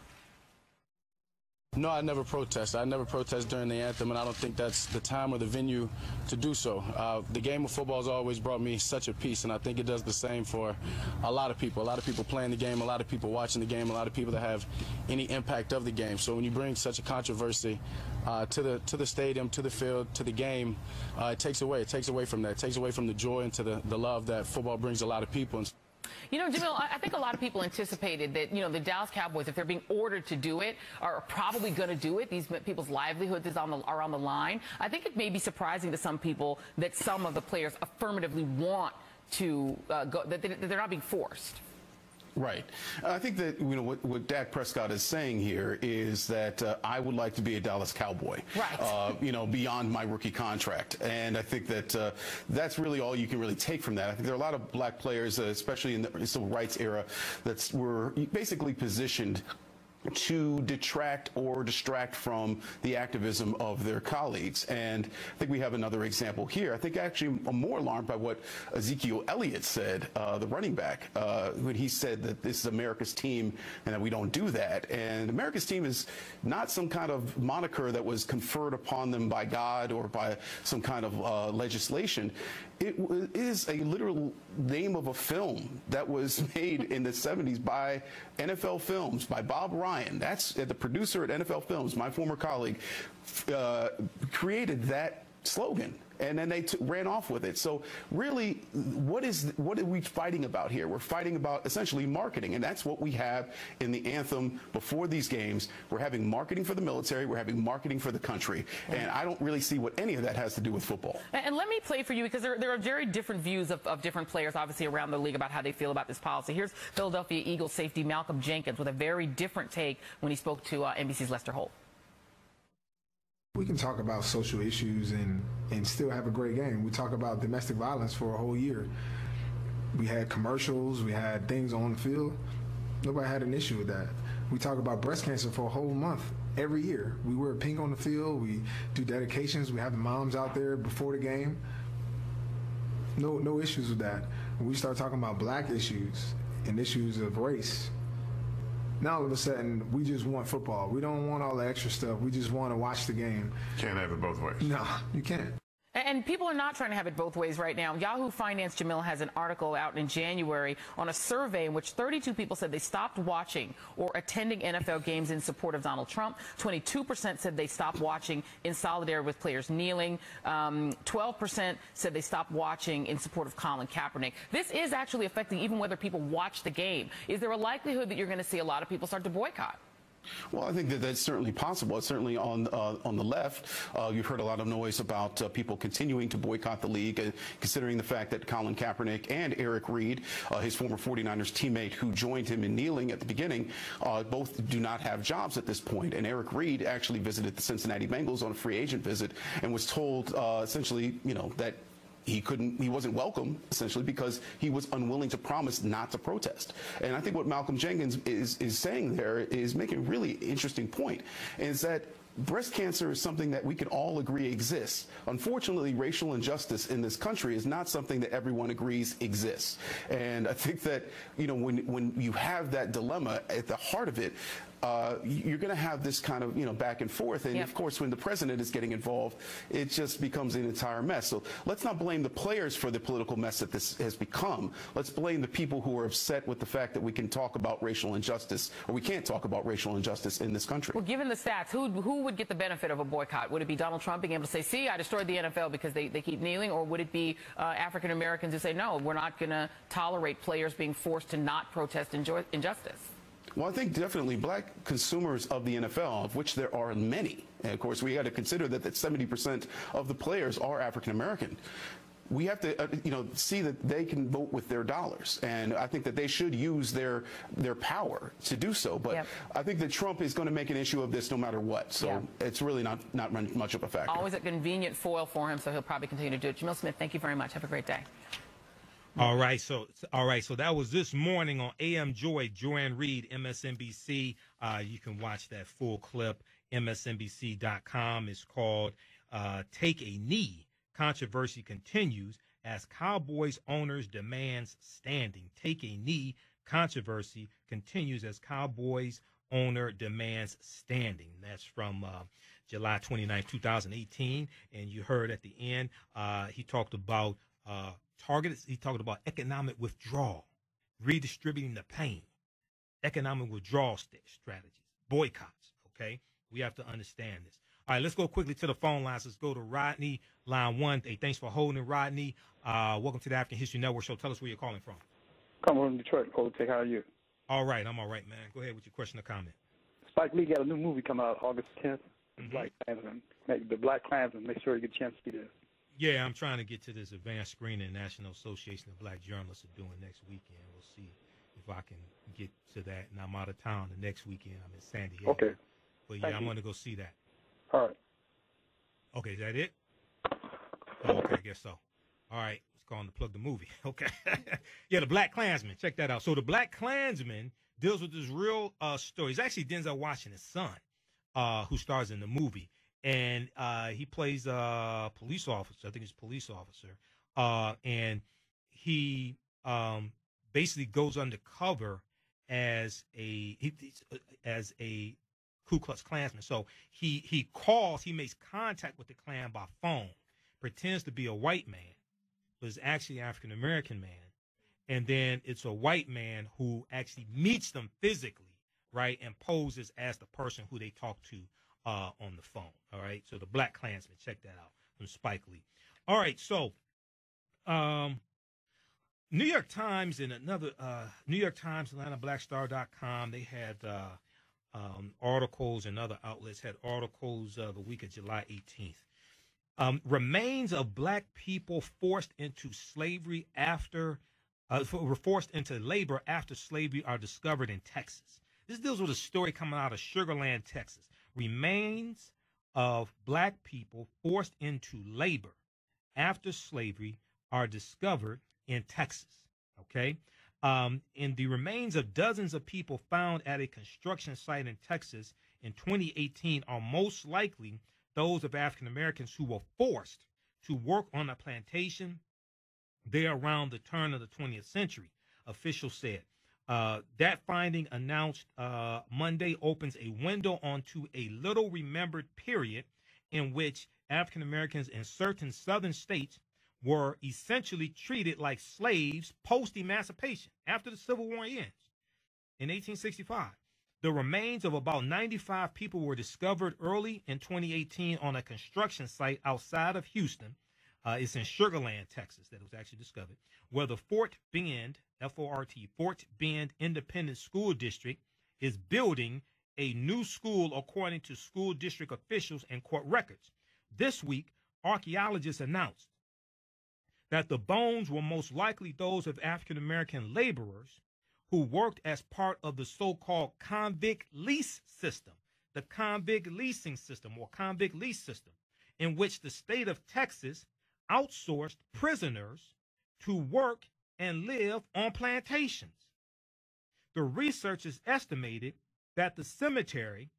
No, I never protest. I never protest during the anthem, and I don't think that's the time or the venue to do so. The game of football has always brought me such a peace, and I think it does the same for a lot of people. A lot of people playing the game, a lot of people watching the game, a lot of people that have any impact of the game. So when you bring such a controversy to the stadium, to the field, to the game, it takes away. It takes away from that. It takes away from the joy and to the love that football brings a lot of people. You know, Jamil, I think a lot of people anticipated that, you know, the Dallas Cowboys, if they're being ordered to do it, are probably going to do it. These people's livelihoods are on the line. I think it may be surprising to some people that some of the players affirmatively want to go, that they're not being forced. Right. I think that, you know, what Dak Prescott is saying here is that I would like to be a Dallas Cowboy, right. You know, beyond my rookie contract. And I think that that's really all you can really take from that. I think there are a lot of black players, especially in the civil rights era, that were basically positioned to detract or distract from the activism of their colleagues. And I think we have another example here. I think actually I'm more alarmed by what Ezekiel Elliott said, the running back, when he said that this is America's team and that we don't do that. And America's team is not some kind of moniker that was conferred upon them by God or by some kind of legislation. It is a literal name of a film that was made in the 70s by NFL Films, by Bob Ryan. That's the producer at NFL Films, my former colleague, created that slogan. And then they ran off with it. So really, what are we fighting about here? We're fighting about essentially marketing, and that's what we have in the anthem before these games. We're having marketing for the military. We're having marketing for the country. And I don't really see what any of that has to do with football. And let me play for you, because there are very different views of different players, obviously, around the league about how they feel about this policy. Here's Philadelphia Eagles safety Malcolm Jenkins with a very different take when he spoke to NBC's Lester Holt. We can talk about social issues and still have a great game. We talk about domestic violence for a whole year. We had commercials, we had things on the field. Nobody had an issue with that. We talk about breast cancer for a whole month every year. We wear pink on the field, we do dedications, we have the moms out there before the game. No issues with that. When we start talking about black issues and issues of race, now all of a sudden we just want football. We don't want all the extra stuff. We just want to watch the game. Can't have it both ways. No, you can't. And people are not trying to have it both ways right now. Yahoo Finance, Jamil, has an article out in January on a survey in which 32 people said they stopped watching or attending NFL games in support of Donald Trump. 22% said they stopped watching in solidarity with players kneeling. 12% said they stopped watching in support of Colin Kaepernick. This is actually affecting even whether people watch the game. Is there a likelihood that you're going to see a lot of people start to boycott? Well, I think that that's certainly possible. It's certainly on the left. You've heard a lot of noise about people continuing to boycott the league, considering the fact that Colin Kaepernick and Eric Reid, his former 49ers teammate who joined him in kneeling at the beginning, both do not have jobs at this point. And Eric Reid actually visited the Cincinnati Bengals on a free agent visit and was told essentially, that he wasn't welcome, essentially, because he was unwilling to promise not to protest. And I think what Malcolm Jenkins is saying there is making a really interesting point, is that breast cancer is something that we can all agree exists. Unfortunately, racial injustice in this country is not something that everyone agrees exists. And I think that, when you have that dilemma at the heart of it, you're going to have this kind of, back and forth. And, of course, when the president is getting involved, it just becomes an entire mess. So let's not blame the players for the political mess that this has become. Let's blame the people who are upset with the fact that we can talk about racial injustice, or we can't talk about racial injustice in this country. Well, given the stats, who would get the benefit of a boycott? Would it be Donald Trump being able to say, see, I destroyed the NFL because they keep kneeling? Or would it be African Americans who say, no, we're not going to tolerate players being forced to not protest injustice? Well, I think definitely black consumers of the NFL, of which there are many, and of course we got to consider that 70% of the players are African American. We have to, see that they can vote with their dollars, and I think that they should use their power to do so. But I think that Trump is going to make an issue of this no matter what. So it's really not much of a factor. Always a convenient foil for him, so he'll probably continue to do it. Jamil Smith, thank you very much. Have a great day. All right, so that was this morning on AM Joy and Reed, MSNBC. You can watch that full clip, msnbc.com. It's called Take a Knee. Controversy continues as Cowboys owners demands standing. Take a knee. Controversy continues as Cowboys owner demands standing. That's from July 29, 2018. And you heard at the end, he talked about he talked about economic withdrawal, redistributing the pain, economic withdrawal strategies, boycotts, okay? We have to understand this. All right, let's go quickly to the phone lines. Let's go to Rodney, line 1. Hey, thanks for holding, Rodney. Welcome to the African History Network show. Tell us where you're calling from. I'm from Detroit. Otek, how are you? All right, I'm all right, man. Go ahead with your question or comment. Spike Lee got a new movie coming out August 10th, Black Klansman. The Black Klansman. Make sure you get a chance to see this. Yeah, I'm trying to get to this advanced screening National Association of Black Journalists are doing next weekend. We'll see if I can get to that. And I'm out of town the next weekend. I'm in San Diego. Okay. But yeah, I'm going to go see that. All right. Okay, is that it? Oh, okay, I guess so. All right, let's go on to plug the movie. Okay. Yeah, the Black Klansman. Check that out. So the Black Klansman deals with this real story. It's actually Denzel Washington's son who stars in the movie. And he plays a police officer. I think he's a police officer. And he basically goes undercover as a Ku Klux Klansman. So he makes contact with the Klan by phone, pretends to be a white man, but is actually an African-American man. And then it's a white man who actually meets them physically, right, and poses as the person who they talk to on the phone. All right. So the Black Klansman, check that out from Spike Lee. All right. So, New York Times and another, New York Times, AtlantaBlackStar.com, they had, articles, and other outlets had articles the week of July 18th. Remains of black people forced into slavery forced into labor after slavery are discovered in Texas. This deals with a story coming out of Sugar Land, Texas. Remains of black people forced into labor after slavery are discovered in Texas. Okay. And the remains of dozens of people found at a construction site in Texas in 2018 are most likely those of African Americans who were forced to work on a plantation there around the turn of the 20th century, officials said. That finding, announced Monday, opens a window onto a little remembered period in which African Americans in certain southern states were essentially treated like slaves post-emancipation after the Civil War ends in 1865. The remains of about 95 people were discovered early in 2018 on a construction site outside of Houston. It's in Sugar Land, Texas, that it was actually discovered, where the Fort Bend, F-O-R-T, Fort Bend Independent School District is building a new school according to school district officials and court records. This week, archaeologists announced that the bones were most likely those of African-American laborers who worked as part of the so-called convict lease system, the convict leasing system or convict lease system, in which the state of Texas outsourced prisoners to work and live on plantations. The researchers estimated that the cemetery,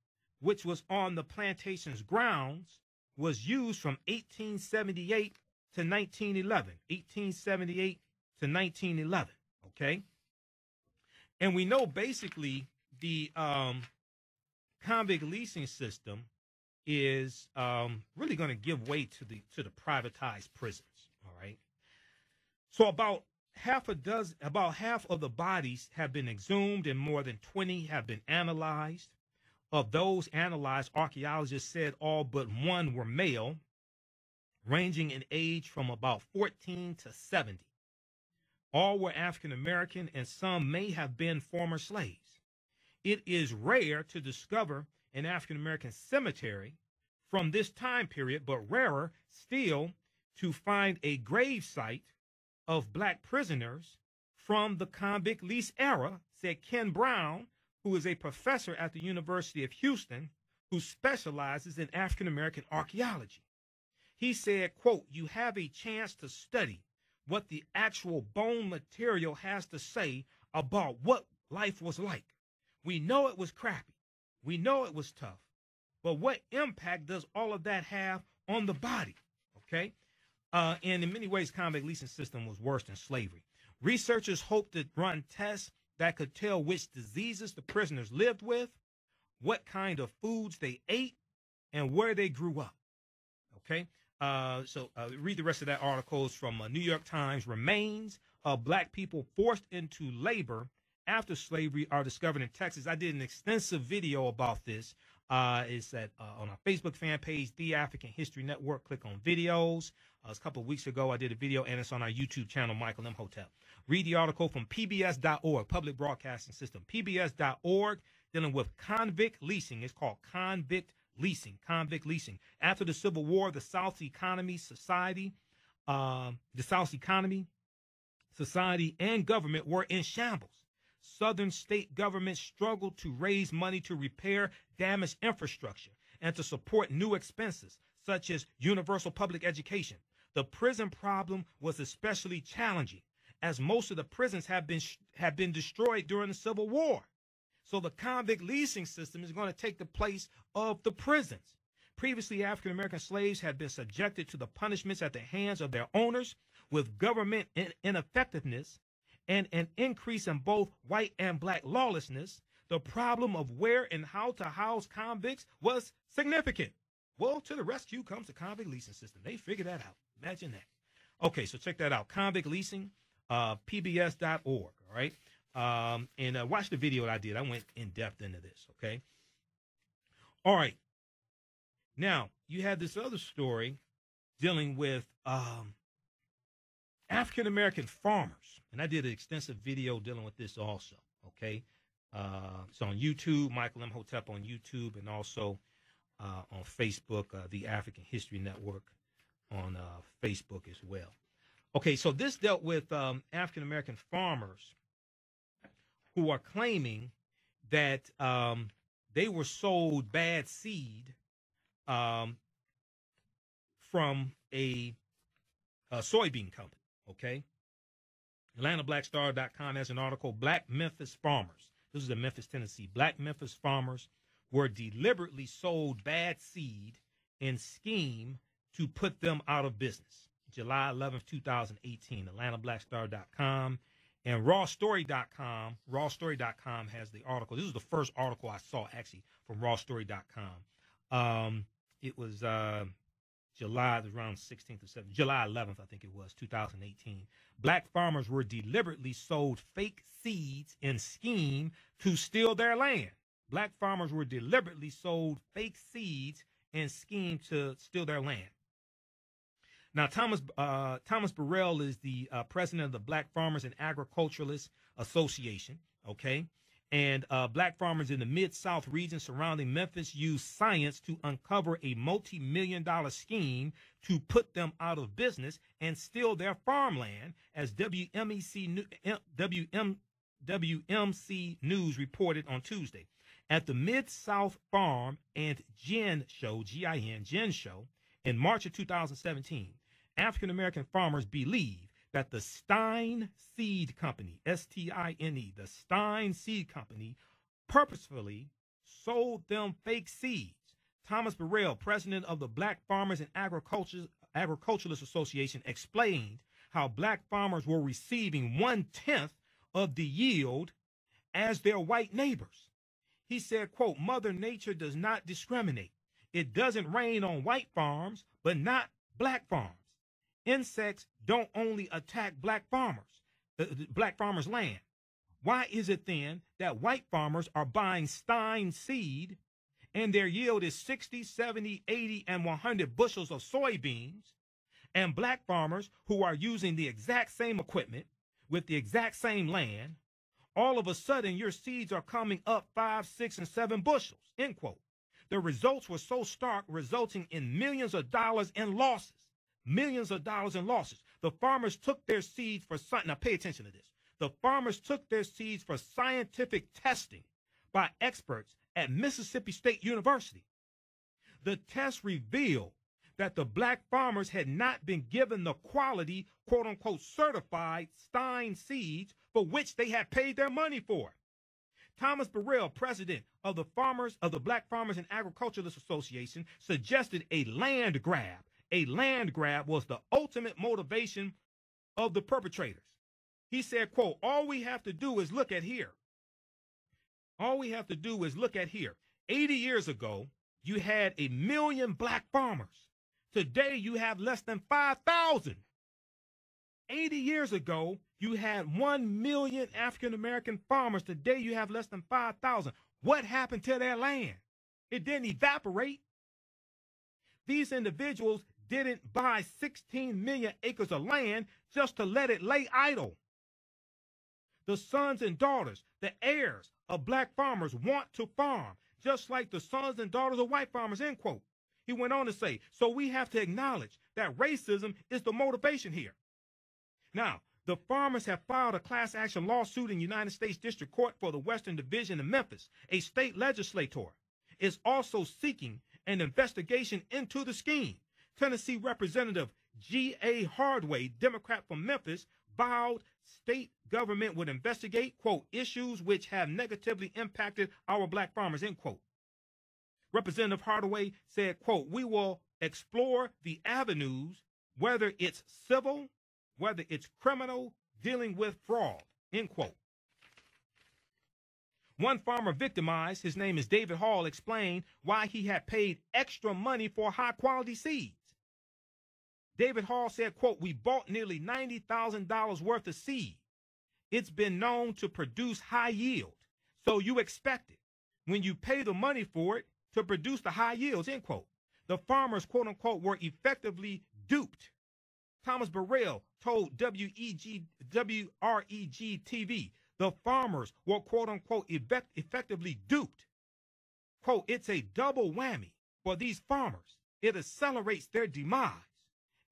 which was on the plantation's grounds, was used from 1878 to 1911. 1878 to 1911, okay? And we know basically the convict leasing system is really going to give way to the privatized prisons, all right? So about half of the bodies have been exhumed and more than 20 have been analyzed. Of those analyzed, archaeologists said all but one were male, ranging in age from about 14 to 70. All were African American, and some may have been former slaves. It is rare to discover an African American cemetery from this time period, but rarer still to find a grave site of black prisoners from the convict lease era, said Ken Brown, who is a professor at the University of Houston who specializes in African American archaeology. He said, quote, "You have a chance to study what the actual bone material has to say about what life was like. We know it was crappy. We know it was tough. But what impact does all of that have on the body?" Okay? And in many ways, convict leasing system was worse than slavery. Researchers hope to run tests that could tell which diseases the prisoners lived with, what kind of foods they ate, and where they grew up. Okay? So read the rest of that article. It's from New York Times. Remains of black people forced into labor after slavery are discovered in Texas. I did an extensive video about this. It's on our Facebook fan page, The African History Network. Click on videos. It was a couple of weeks ago I did a video, and it's on our YouTube channel, Michael Imhotep. Read the article from PBS.org, Public Broadcasting System. PBS.org, dealing with convict leasing. It's called convict leasing. Convict leasing. After the Civil War, the South's economy, society, and government were in shambles. Southern state governments struggled to raise money to repair damaged infrastructure and to support new expenses, such as universal public education. The prison problem was especially challenging, as most of the prisons have been destroyed during the Civil War. So the convict leasing system is going to take the place of the prisons. Previously, African-American slaves had been subjected to the punishments at the hands of their owners, with government ineffectiveness and an increase in both white and black lawlessness. The problem of where and how to house convicts was significant. Well, to the rescue comes the convict leasing system. They figured that out. Imagine that. Okay, so check that out. Convict leasing, pbs.org, all right? And watch the video that I did. I went in depth into this, okay? All right. Now, you had this other story dealing with African-American farmers. And I did an extensive video dealing with this also, okay? It's on YouTube, Michael Imhotep on YouTube, and also on Facebook, the African History Network on Facebook as well. Okay, so this dealt with African-American farmers who are claiming that they were sold bad seed from a soybean company, okay? AtlantaBlackStar.com has an article, Black Memphis Farmers. This is in Memphis, Tennessee. Black Memphis farmers were deliberately sold bad seed in scheme to put them out of business. July 11th, 2018, AtlantaBlackStar.com and RawStory.com. RawStory.com has the article. This is the first article I saw, actually, from RawStory.com. It was around 16th or 17th, July 11th, I think it was, 2018. Black farmers were deliberately sold fake seeds in scheme to steal their land. Black farmers were deliberately sold fake seeds in scheme to steal their land. Now, Thomas Burrell is the president of the Black Farmers and Agriculturalists Association, okay? And black farmers in the Mid-South region surrounding Memphis use science to uncover a multi-million-dollar scheme to put them out of business and steal their farmland, as WMC News reported on Tuesday. At the Mid-South Farm and Gin Show, G-I-N, Gin Show, in March of 2017, African-American farmers believe that the Stein Seed Company, S-T-I-N-E, the Stein Seed Company, purposefully sold them fake seeds. Thomas Burrell, president of the Black Farmers and Agriculturalists Association, explained how black farmers were receiving 1/10 of the yield as their white neighbors. He said, quote, Mother Nature does not discriminate. It doesn't rain on white farms, but not black farms. Insects don't only attack black farmers' land. Why is it then that white farmers are buying Stein seed and their yield is 60, 70, 80, and 100 bushels of soybeans, and black farmers who are using the exact same equipment with the exact same land, all of a sudden your seeds are coming up 5, 6, and 7 bushels, end quote. The results were so stark, resulting in millions of dollars in losses. Millions of dollars in losses. The farmers took their seeds for something. Now pay attention to this. The farmers took their seeds for scientific testing by experts at Mississippi State University. The test revealed that the black farmers had not been given the quality, quote unquote, certified Stein seeds for which they had paid their money for. Thomas Burrell, president of the Black Farmers and Agriculturalists Association, suggested a land grab. A land grab was the ultimate motivation of the perpetrators. He said, quote, all we have to do is look at here. All we have to do is look at here. 80 years ago, you had 1 million black farmers. Today, you have less than 5,000. 80 years ago, you had 1 million African-American farmers. Today, you have less than 5,000. What happened to their land? It didn't evaporate. These individuals didn't buy 16 million acres of land just to let it lay idle. The sons and daughters, the heirs of black farmers want to farm, just like the sons and daughters of white farmers, end quote. He went on to say, so we have to acknowledge that racism is the motivation here. Now, the farmers have filed a class action lawsuit in United States District Court for the Western Division in Memphis. A state legislator is also seeking an investigation into the scheme. Tennessee Representative G.A. Hardway, Democrat from Memphis, vowed state government would investigate, quote, issues which have negatively impacted our black farmers, end quote. Representative Hardway said, quote, we will explore the avenues, whether it's civil, whether it's criminal, dealing with fraud, end quote. One farmer victimized, his name is David Hall, explained why he had paid extra money for high-quality seeds. David Hall said, quote, we bought nearly $90,000 worth of seed. It's been known to produce high yield, so you expect it when you pay the money for it to produce the high yields, end quote. The farmers, quote unquote, were effectively duped. Thomas Burrell told WREG TV, the farmers were, quote unquote, effectively duped. Quote, it's a double whammy for these farmers. It accelerates their demise,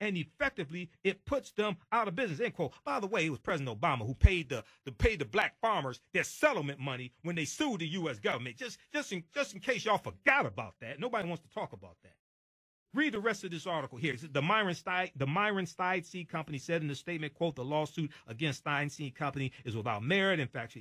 and effectively it puts them out of business, end quote. By the way, it was President Obama who paid the black farmers their settlement money when they sued the U.S. government. Just in case y'all forgot about that. Nobody wants to talk about that. Read the rest of this article here. The Myron Stein Seed Company said in the statement, quote, the lawsuit against Stein Seed Company is without merit, in fact,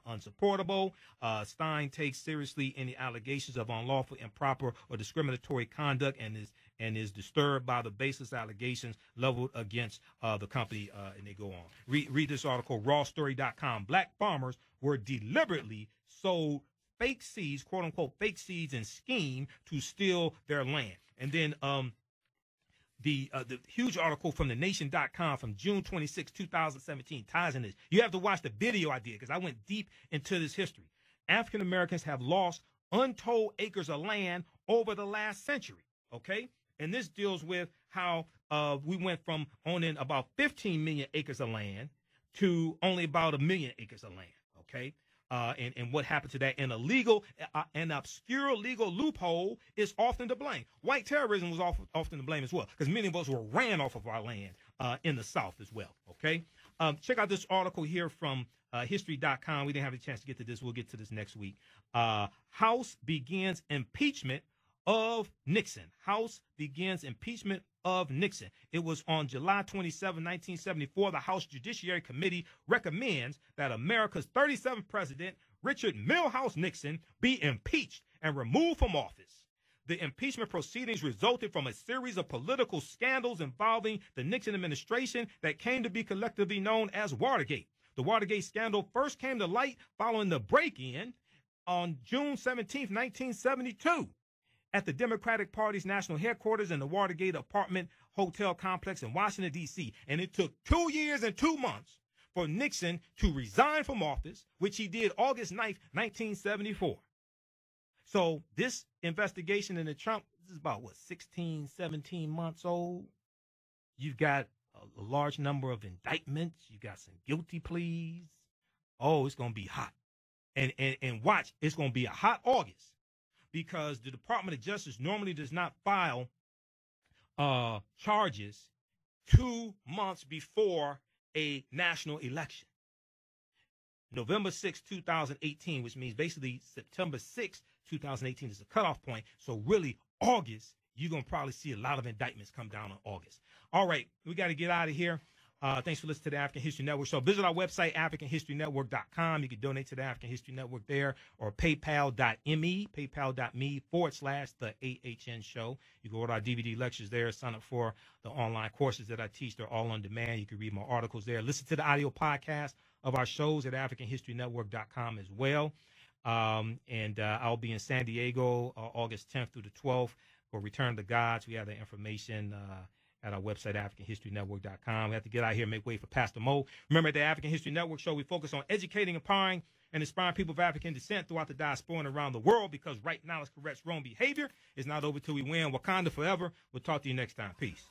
unsupportable. Stein takes seriously any allegations of unlawful, improper, or discriminatory conduct and is disturbed by the baseless allegations leveled against the company, and they go on. Read this article, rawstory.com. Black farmers were deliberately sold fake seeds, quote unquote, fake seeds in scheme to steal their land. And then the huge article from thenation.com from June 26, 2017 ties in this. You have to watch the video I did because I went deep into this history. African Americans have lost untold acres of land over the last century, okay? And this deals with how we went from owning about 15 million acres of land to only about 1 million acres of land, okay? And what happened to that? And an obscure legal loophole is often to blame. White terrorism was often to blame as well, because many of us were ran off of our land in the South as well, okay? Check out this article here from history.com. We didn't have a chance to get to this. We'll get to this next week. House begins impeachment of Nixon. House begins impeachment of Nixon. It was on July 27, 1974, the House Judiciary Committee recommends that America's 37th president, Richard Milhouse Nixon, be impeached and removed from office. The impeachment proceedings resulted from a series of political scandals involving the Nixon administration that came to be collectively known as Watergate. The Watergate scandal first came to light following the break-in on June 17, 1972. At the Democratic Party's national headquarters in the Watergate apartment hotel complex in Washington, D.C. And it took 2 years and 2 months for Nixon to resign from office, which he did August 9th, 1974. So this investigation into Trump, this is about, 16, 17 months old. You've got a large number of indictments. You got some guilty pleas. Oh, it's going to be hot. And watch, it's going to be a hot August. Because the Department of Justice normally does not file charges 2 months before a national election. November 6, 2018, which means basically September 6, 2018 is the cutoff point. So really, August, you're going to probably see a lot of indictments come down on August. All right, we got to get out of here. Thanks for listening to the African History Network. So visit our website, AfricanHistoryNetwork.com. You can donate to the African History Network there, or paypal.me/the AHN show. You can order our DVD lectures there, sign up for the online courses that I teach. They're all on demand. You can read my articles there. Listen to the audio podcast of our shows at AfricanHistoryNetwork.com as well. And I'll be in San Diego August 10th through the 12th for Return to Gods. We have the information at our website, AfricanHistoryNetwork.com. We have to get out here and make way for Pastor Mo. Remember, at the African History Network show, we focus on educating, empowering, and inspiring people of African descent throughout the diaspora and around the world, because right now, it's correct wrong behavior is not over till we win. Wakanda forever. We'll talk to you next time. Peace.